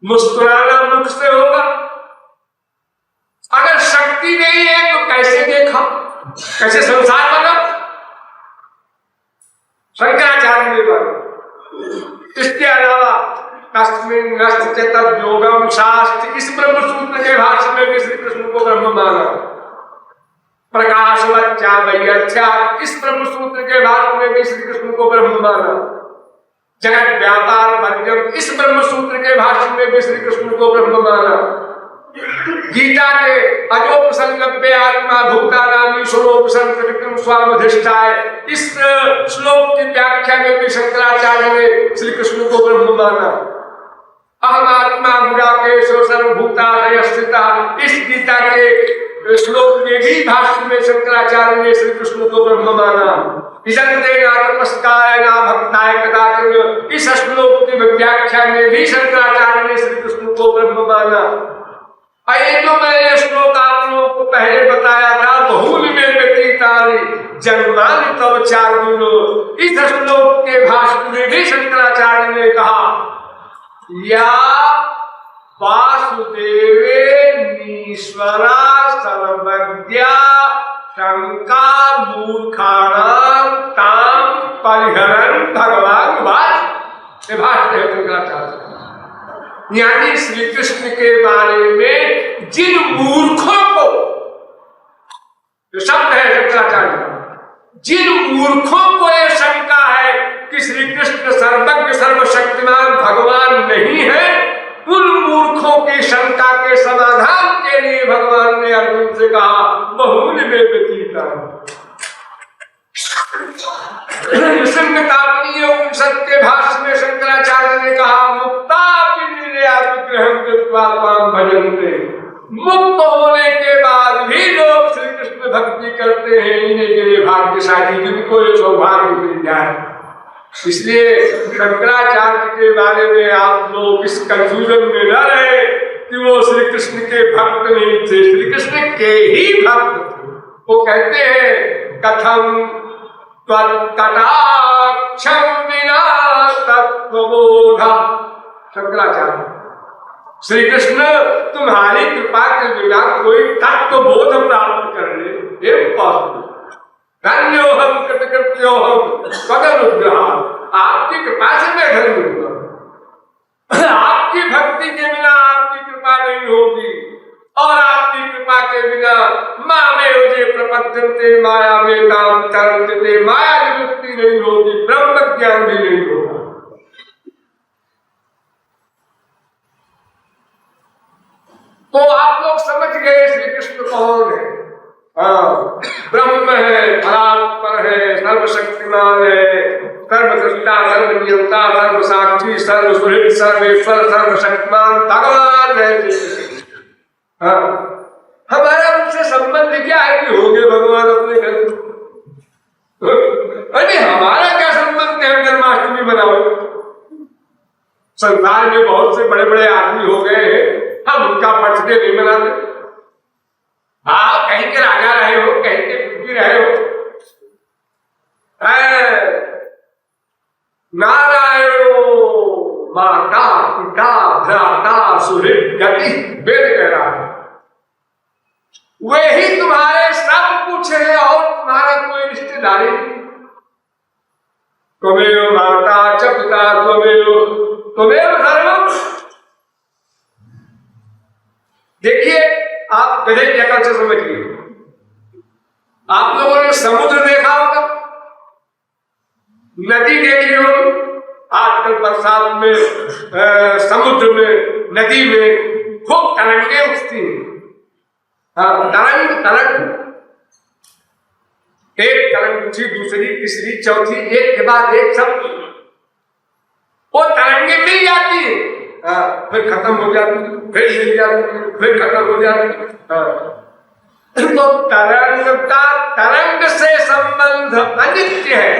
मुस्कुराना मुख से होगा। अगर शक्ति नहीं है तो कैसे देखा, कैसे संसार बना। शंकराचार्य ने बात। इसके अलावा तस्मिन् नस्ति तद्योगम शास्त्र, इस ब्रह्म सूत्र के भाष्य में भी श्री कृष्ण को ब्रह्म माना। प्रकाशवच्चा वैयर्थ्या, इस ब्रह्म सूत्र के भाष्य में भी श्री कृष्ण को ब्रह्म माना। जगत व्यापार वर्जम, इस ब्रह्म सूत्र के भाष्य में भी श्री कृष्ण को ब्रह्म माना। गीता के अजोपसंगप्य आत्मा भूतानाम ईश्वरोपसंग विक्रम स्वामधिष्ठाय, इस श्लोक की व्याख्या में भी शंकराचार्य ने श्री कृष्ण को ब्रह्म माना। अहम आत्मा गुडाकेश सर्वभूतादय स्थिता, इस गीता के श्लोक में भी भाष्य में शंकराचार्य ने श्री कृष्ण को ब्रह्म माना। इजंते ना तपस्काय ना भक्ताय कदाचिन, इस श्लोक की व्याख्या में भी शंकराचार्य ने श्री कृष्ण को ब्रह्म माना। ये जो मैंने श्लोक आप लोगों को पहले बताया था, बहुल में व्यतीतानि जन्मानि तव चार्जुन, इस श्लोक के भाष्य में भी शंकराचार्य ने कहा, या वासुदेवे नीश्वरा सर्वज्ञा शंका मूर्खाणां तां परिहरन् भगवान वाच। ये भाष्य है शंकराचार्य। यानी श्री कृष्ण के बारे में जिन मूर्खों को, जो शब्द है शंकराचार्य का, जिन मूर्खों को यह शंका है कि श्री कृष्ण सर्वज्ञ सर्वशक्तिमान भगवान नहीं है, उन मूर्खों की शंका के समाधान के लिए भगवान ने अर्जुन से कहा, बहुल में व्यतीता। संगतापनीय उपनिषद के भाष्य में शंकराचार्य ने कहा, मुक्ता भजन्ते, मुक्त होने के बाद भी लोग श्री कृष्ण भक्ति करते हैं, इन्हें के लिए भाग्यशाली जिनको ये सौभाग्य मिल जाए। इसलिए शंकराचार्य के बारे में आप लोग इस कंफ्यूजन में न रहे कि वो श्री कृष्ण के भक्त नहीं थे, श्री कृष्ण के ही भक्त थे। वो कहते हैं, कथम त्वत्कटाक्षं विना तत्त्वबोधा। शंकराचार्य, श्री कृष्ण तुम्हारी कृपा के बिना कोई तत्व बोध प्राप्त कर ले, धन्योहम कृतकृत्योहम त्वदनुग्रह, आपकी कृपा से मैं धन्य हुआ। आपकी भक्ति के बिना आपकी कृपा नहीं होगी, और आपकी कृपा के बिना मामेवजे प्रपद्यन्ते माया में काम तरन्ते, माया निवृत्ति नहीं होगी, ब्रह्म ज्ञान भी नहीं होगा। तो आप लोग समझ गए श्री कृष्ण कौन है। ब्रह्म है, परात्पर है, सर्वशक्तिमान है, सर्वदृष्टा, सर्वनियंता, सर्वसाक्षी, सर्वसुहृद, सर्वेश्वर, सर्वशक्तिमान भगवान है। हमारा उनसे संबंध क्या है कि होंगे भगवान अपने घर? अरे हमारा क्या संबंध है जन्माष्टमी मनाओ? संसार में बहुत से बड़े बड़े आदमी हो गए हैं, हम उनका बर्थडे नहीं मनाते। हाँ, कहीं के राजा रहे हो, कहीं के दुखी रहे हो, नारायण माता पिता भ्राता सुहृद गति वेद कह रहा है, वे ही तुम्हारे सब कुछ है और तुम्हारा कोई रिश्तेदारी नहीं। त्वमेव माता च पिता त्वमेव सर्वम। देखिए, आप गधे की अकल से समझिए। आप लोगों ने समुद्र देखा होगा, नदी देखी होगी। आजकल बरसात में समुद्र में, नदी में खूब तरंगे उठती हैं। तरंग एक तरंग उठी, दूसरी, तीसरी, चौथी, एक के बाद एक, सब वो तरंगे मिल जाती है, फिर खत्म हो जाती, फिर मिल जाती, फिर खत्म हो जाती। तो तरंग का तरंग से संबंध अनित्य है।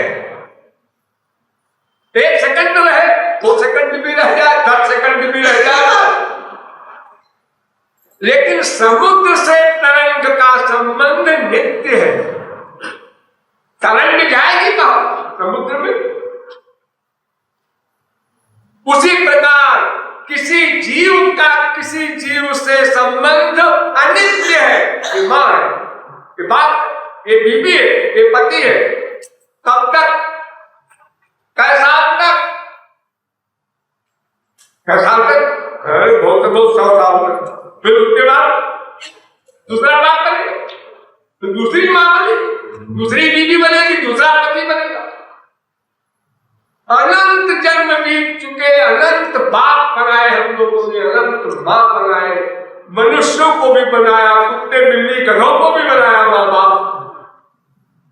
1 सेकंड रहे, 2 सेकंड भी रह जाए, 10 सेकंड भी रह जाए, लेकिन समुद्र से तरंग का संबंध नित्य है। तरंग जाएगी कहां? समुद्र में। उसी प्रकार किसी जीव का किसी जीव से संबंध अनित्य है। ये मां है, ये बाप, ये बीबी है, ये पति है। कब तक? कैसा तक? कैसा तक? बहुत 100 साल तक। फिर उसके बाद दूसरा बाप बनेगा, तो दूसरी मां बनेगी, दूसरी बीवी बनेगी, दूसरा पति बनेगा। अनंत जन्म बीत चुके, अनंत बाप बनाए हम लोगों ने, अनंत मां बनाए, मनुष्यों को भी बनाया, कुत्ते बिल्ली गधों को भी बनाया मां बाप,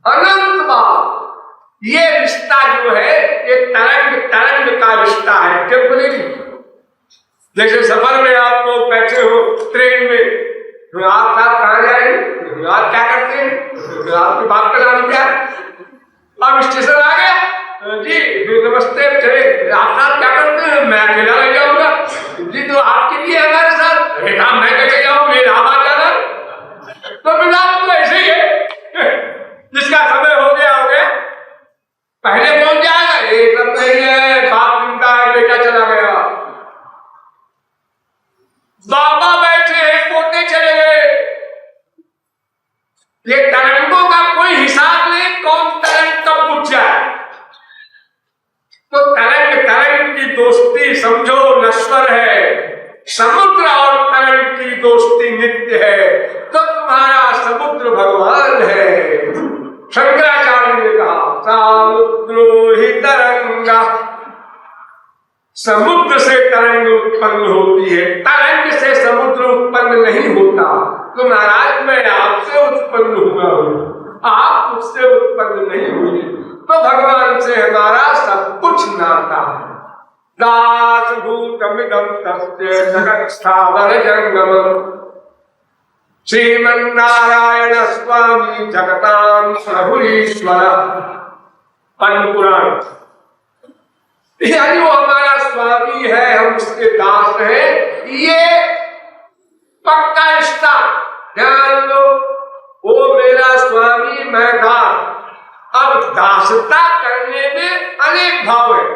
अनंत बाप। ये रिश्ता जो है, ये तरंग का रिश्ता है। जब बोलेगी, जैसे सफर में आप लोग बैठे हो ट्रेन में, तो आप साथ कहाँ जाएंगे? आप क्या करते हैं? आपकी बात का नाम क्या है? आप स्टेशन आ गया जी, नमस्ते, चले। आप साथ क्या करते हैं? मैं अकेला रह जाऊंगा जी, तो आपके लिए हमारे साथ मैं कैसे जाऊँ? मेरा आवाज जाना, तो फिर आप तो ऐसे ही है, जिसका समय हो गया पहले पहुंच जाएगा। एक सब नहीं है, बाप जिंदा है, बेटा चला गया, बाबा बैठे हैं, पोते चले गए। ये तरंगों का कोई हिसाब नहीं, कौन तरंग कब उठ जाए। तो तरंग की दोस्ती समझो नश्वर है, समुद्र और तरंग की दोस्ती नित्य है। तो तुम्हारा समुद्र भगवान है। शंकराचार्य ने कहा, समुद्रो ही तरंगा, समुद्र से तरंग उत्पन्न होती है, तरंग से समुद्र उत्पन्न नहीं होता। तो महाराज, मैं आपसे उत्पन्न हुआ हूं, आप मुझसे उत्पन्न नहीं हुए। तो भगवान से हमारा सब कुछ नाता है। दासभूतमिदं तस्य जगत् स्थावर जंगमम्, श्रीमन्नारायण स्वामी जगतां प्रभुरीश्वर। पद्म पुराण। यानी वो हमारा स्वामी है, हम उसके दास हैं। ये पक्का रिश्ता ध्यान लो, वो मेरा स्वामी, मैं दास। अब दासता करने में अनेक भाव है।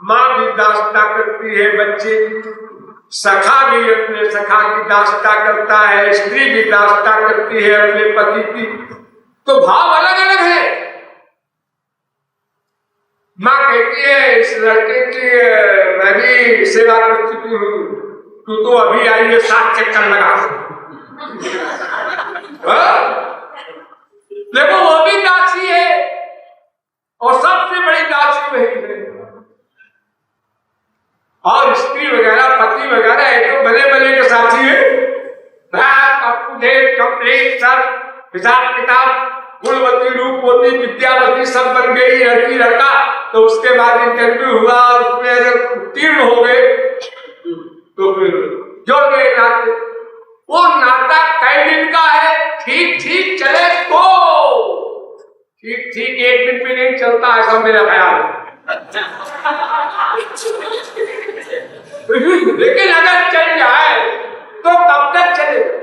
माँ भी दासता करती है बच्चे की, सखा भी अपने सखा की दासता करता है, स्त्री भी दासता करती है अपने पति की। तो भाव अलग अलग है। माँ कहती है, इस लड़के की मैं भी सेवा कर चुकी हूँ, तू तो अभी आई है, 7 चक्कर लगा। देखो, वो भी दासी है और सबसे बड़ी दासी वही है। और स्त्री वगैरह, पति वगैरह एक तो भले भले के साथी है, कंप्लीट सब हिसाब किताब गुणवती रूपवती विद्यावती सब बन गई, लड़की लड़का। तो उसके बाद इंटरव्यू हुआ, उसमें अगर उत्तीर्ण हो गए तो फिर जोड़ गए नाते। वो नाता कई दिन का है, ठीक ठीक चले तो ठीक ठीक, एक दिन भी नहीं चलता, ऐसा मेरा ख्याल है। लेकिन अगर चल जाए तो कब तक चलेगा?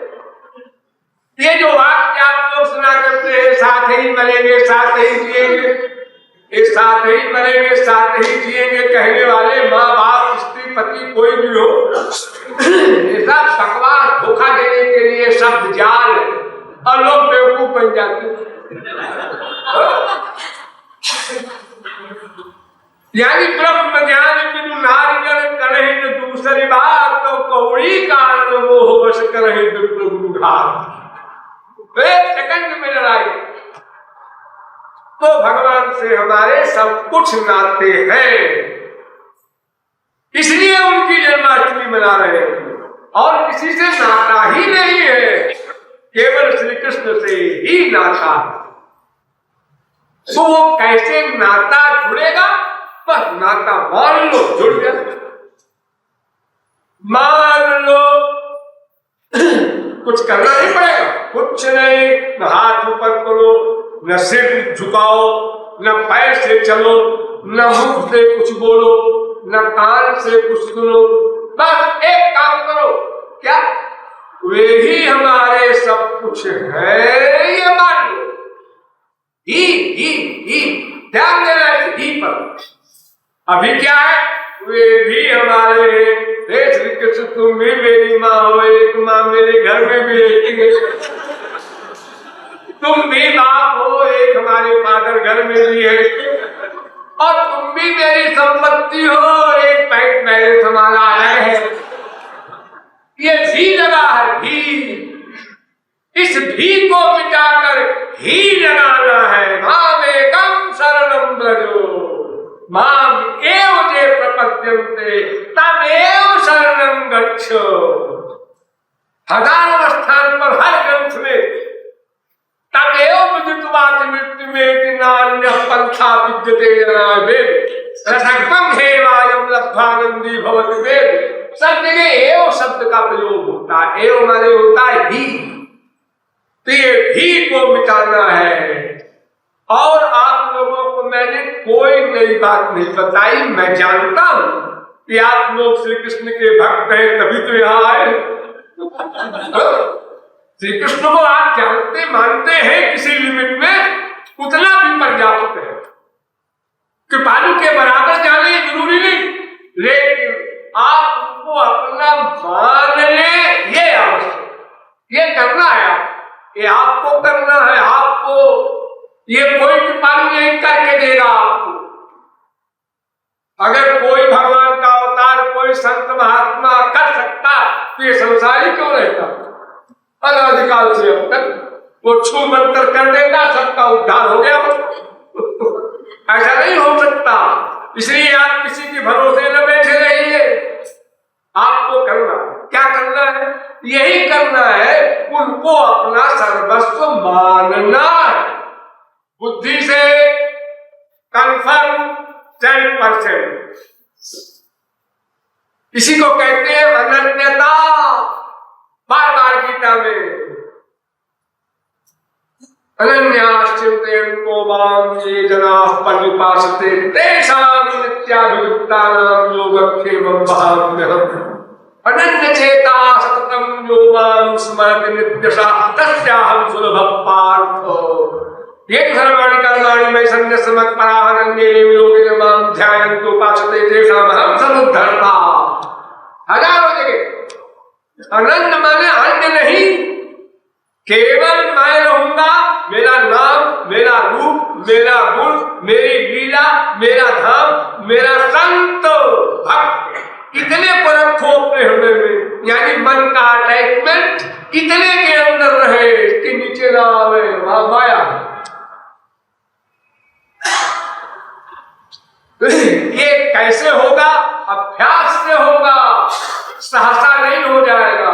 ये जो वाक्य आप लोग सुना करते हैं, साथ ही मरेंगे साथ ही जिएंगे, ये साथ ही मरेंगे साथ ही जिएंगे कहने वाले माँ बाप स्त्री पति कोई भी हो, ये सब बकवास धोखा देने के लिए शब्द जाल है और लोग बेवकूफ बन जाते हैं। यानी ब्रह्म ज्ञान बिनु नारियल करहि न दूसरी बात, तो कौड़ी कारण मोह वश करहि विप्र घात। एक सेकंड में लड़ाई। तो भगवान से हमारे सब कुछ नाते हैं, इसलिए उनकी जन्माष्टमी मना रहे हैं। और किसी से नाता ही नहीं है, केवल श्री कृष्ण से ही नाता है। तो वो कैसे नाता जुड़ेगा? बस नाता मान लो जुड़ गया। मान लो कुछ करना नहीं पड़ेगा, कुछ नहीं, न हाथ ऊपर करो, न सिर झुकाओ, न पैर से चलो, न मुख से कुछ बोलो, न कान से कुछ सुनो। बस एक काम करो, क्या? वे ही हमारे सब कुछ है, ये मान लो। ही ध्यान देना है ही पर। अभी क्या है? वे भी हमारे हे श्री कृष्ण, तुम भी मेरी माँ हो, एक माँ मेरे घर में भी रहेंगे। तुम भी बाप हो, एक हमारे फादर घर में भी है, और तुम भी मेरी संपत्ति हो, एक बैंक बैलेंस हमारा अलग है। ये भी लगा है, भी इस भी को मिटाकर ही लगाना है। मामेकं शरणं व्रजो माम एव जे प्रपद्यन्ते तमेव शरणं गच्छो। हजारों स्थान पर हर ग्रंथ में तमेव विदित्वात् मृत्युमेति नान्यः पंथा विद्यते जनार्दने रसक्तं हेवायं लब्ध्वानंदी भवति वेद। सब जगह एव शब्द का प्रयोग होता है, एव माने होता है ही। तो ये भी को मिटाना है। और आप लोगों को मैंने कोई नई बात नहीं बताई, मैं जानता हूं कि आप लोग श्री कृष्ण के भक्त हैं, तभी तो यहाँ आए। श्री कृष्ण को आप जानते मानते हैं किसी लिमिट में, उतना भी पर्याप्त है। कृपालु के बराबर जाने ये जरूरी नहीं, लेकिन आप उनको अपना मान ले, ये आवश्यक, ये करना है, ये आपको करना है। आपको ये कोई कृपालु नहीं करके देगा आपको। अगर कोई भगवान का अवतार, कोई संत महात्मा कर सकता तो ये संसारी क्यों रहता? अनादिकाल से अब तक वो छू मंत्र कर देगा, सबका उद्धार हो गया। ऐसा नहीं हो सकता। इसलिए आप किसी के भरोसे न बैठे रहिए। आपको करना क्या करना है? यही करना है, उनको अपना सर्वस्व मानना है। बुद्धि से कंफर्म 10%। इसी को कहते हैं अनन्यता। बार बार गीता में अनन्याश्चिन्तयन्तो मां ये जनाः पर्युपासते तेषां नित्याभियुक्तानां योगक्षेमं वहाम्यहम्। अनन्य चेता सततं यो मां स्मरति नित्यशः तस्याहं सुलभः पार्थ। ये सर्वाणि कर्माणि मयि सन्न्यस्यमत् पराहनन्ये योगिनो मां ध्यायन्तो उपासते तेषामहं समुद्धर्ता। हजारों जगह अनन्य माने अन्य नहीं, केवल मैं रहूंगा। मेरा नाम, मेरा रूप, मेरा गुण, मेरी लीला, मेरा धाम, मेरा संत भक्त, इतने पर रखो अपने हृदय में। यानी मन का अटैचमेंट इतने के अंदर रहे कि नीचे ना आवे, वहां माया। ये कैसे होगा? अभ्यास से होगा, सहसा नहीं हो जाएगा।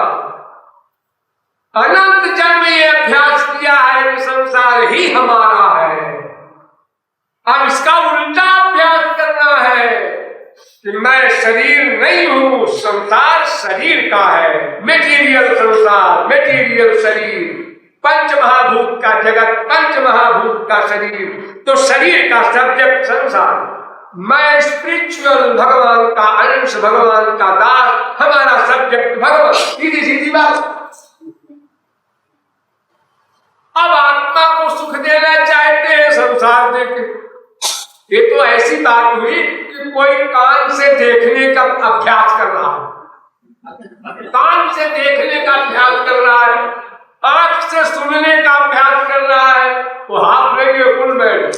अनंत जन्म ये अभ्यास किया है संसार ही हमारा है। अब इसका उल्टा अभ्यास करना है कि मैं शरीर नहीं हूं, संसार शरीर का है। मेटीरियल संसार, मेटीरियल शरीर, पंच महाभूत का जगत, पंच महाभूत का शरीर, तो शरीर का सब्जेक्ट संसार। मैं स्पिरिचुअल भगवान का अंश, भगवान का दास, हमारा सब्जेक्ट भगवान। सीधी सीधी बात। अब आत्मा को सुख देना चाहते हैं संसार देके। ये तो ऐसी बात हुई कि कोई कान से देखने का अभ्यास कर रहा है, कान से देखने का अभ्यास कर रहा है, आंख से सुनने का अभ्यास कर रहा है, वो हाथ लेंगे फुल बैठ।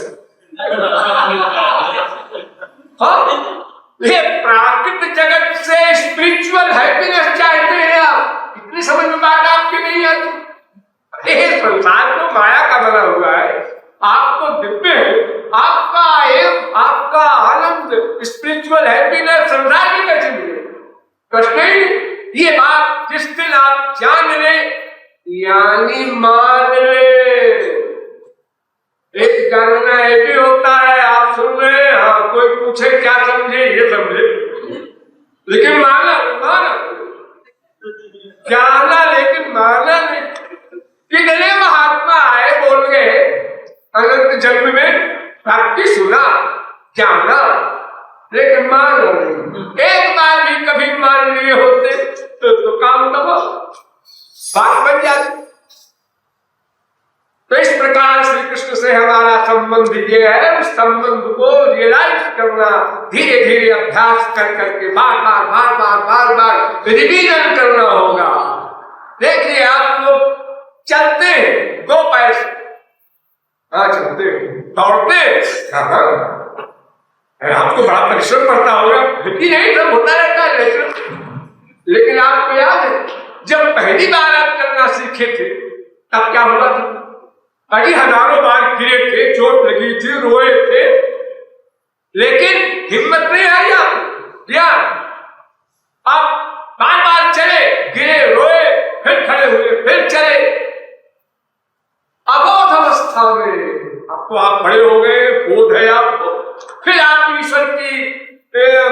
ये प्राकृतिक जगत से स्पिरिचुअल हैप्पीनेस चाहते हैं आप। इतनी समझ में बात आपकी नहीं आती। ये संसार तो माया का बना हुआ है, आपको दिव्य है, आपका एम, आपका आनंद, स्पिरिचुअल हैप्पीनेस संसार की कैसे मिले? कष्ट नहीं। ये बात जिस दिन आप जान ले, यानी मान ले। एक जानना ये भी होता है, आप सुन रहे हैं, हाँ, कोई पूछे क्या समझे, ये समझे, लेकिन माना माना जाना, लेकिन माना नहीं। कितने महात्मा आए बोल गए अनंत जन्म में भक्ति सुना, जाना, लेकिन माना नहीं। एक बार भी कभी मान लिए होते तो काम तब बात बन जाती। तो इस प्रकार श्री कृष्ण से हमारा संबंध ये है, उस संबंध को रियलाइज करना, धीरे धीरे अभ्यास कर करके बार बार बार बार बार बार रिवीजन करना होगा। देखिए आप लोग चलते हैं दो पैर से, हाँ चलते दौड़ते, आपको बड़ा परिश्रम पड़ता होगा कि नहीं, सब होता रहता है, लेकिन आपको याद है जब पहली बार आप करना सीखे थे तब क्या हुआ था? कई हजारों बार गिरे थे, चोट लगी थी, रोए थे, लेकिन हिम्मत नहीं आई आप। अब बार बार चले, गिरे, रोए, फिर खड़े हुए, फिर चले। अबोध अवस्था में अब तो आप बड़े हो गए, बोध है आपको, फिर आप ईश्वर की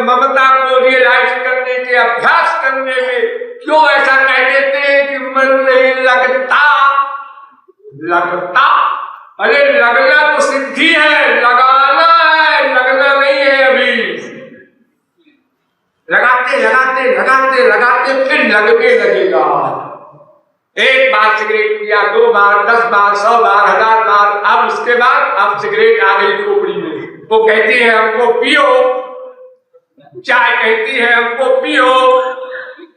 ममता को रियलाइज करने के अभ्यास करने में क्यों ऐसा कहते थे कि मन नहीं लगता? लगता, अरे लगना तो सिद्धि है, लगाना है, लगना नहीं है। अभी लगाते लगाते लगाते लगाते फिर लगने लगेगा। एक बार सिगरेट पिया, 2 बार, 10 बार, 100 बार, 1000 बार, अब उसके बाद अब सिगरेट आ गई खोपड़ी में। वो कहती है हमको पियो, चाय कहती है हमको पियो,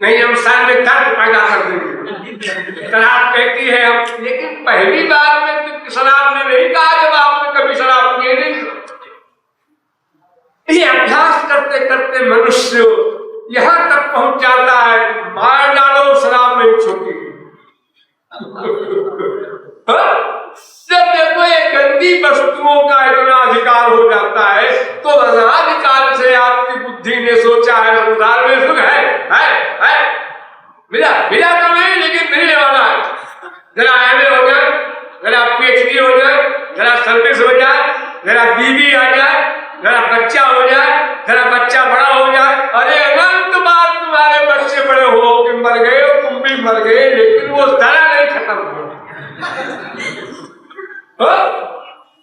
नहीं हम सर में दर्द पैदा कर देंगे। शराब कहती है हम, लेकिन पहली बार में तो शराब ने नहीं कहा जब आपने कभी शराब पिए नहीं। ये अभ्यास करते करते मनुष्य यहां तक पहुंच जाता है, मार डालो शराब नहीं छोटी। जब देखो ये गंदी वस्तुओं का इतना अधिकार हो जाता है तो अनाधिकार से आपकी बुद्धि ने सोचा है संसार में सुख है। मिला मिला तो नहीं, लेकिन मिलने वाला है। जरा एमए हो जाए, जरा पीएचडी हो जाए, जरा सर्विस हो जाए, जरा बीवी आ जाए, जरा बच्चा हो जाए, जरा बच्चा बड़ा हो जाए, अरे अनंत बार तुम्हारे बच्चे बड़े हो कि मर गए हो, तुम भी मर गए, लेकिन वो जरा नहीं खत्म हुआ।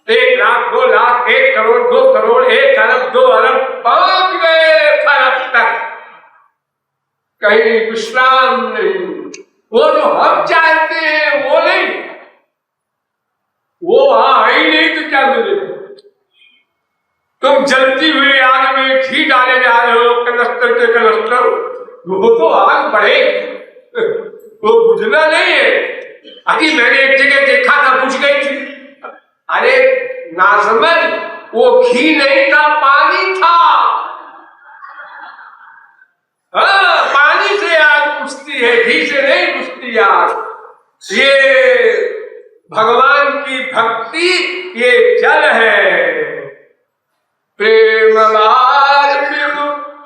1 लाख, 2 लाख, 1 करोड़, 2 करोड़, 1 अरब, 2 अरब, पहुंच गए अरब तक, कहीं विश्राम नहीं। वो जो हम चाहते हैं वो नहीं, वो वहां ही नहीं तो क्या मिलेगा? तुम जलती हुई आग में घी डाले जा रहे हो, कनस्तर के कनस्तर, वो तो आग बढ़े, वो बुझना नहीं है। अभी मैंने एक जगह देखा था, बुझ गई थी। अरे नासमझ, वो घी नहीं था, पानी था। हाँ, पानी से आग बुझती है, घी से नहीं बुझती आग। ये भगवान की भक्ति, ये जल है। प्रेम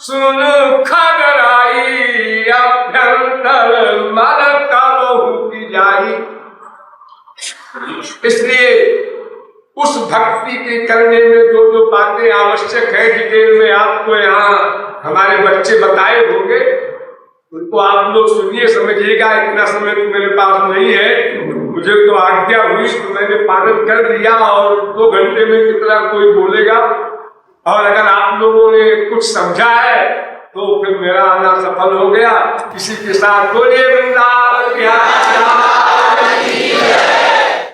सुन खगराई, अभ्यंतर मन कबहु की जाई। इसलिए उस भक्ति के करने में जो जो बातें आवश्यक है, डिटेल में आपको यहाँ हमारे बच्चे बताए होंगे, उनको आप लोग सुनिए, समझिएगा। इतना समय तो मेरे पास नहीं है, मुझे तो आज्ञा हुई तो मैंने पालन कर दिया, और 2 घंटे में कितना कोई बोलेगा। और अगर आप लोगों ने कुछ समझा है तो फिर मेरा आना सफल हो गया। इसी के साथ बोलिए वृंदावन बिहारी।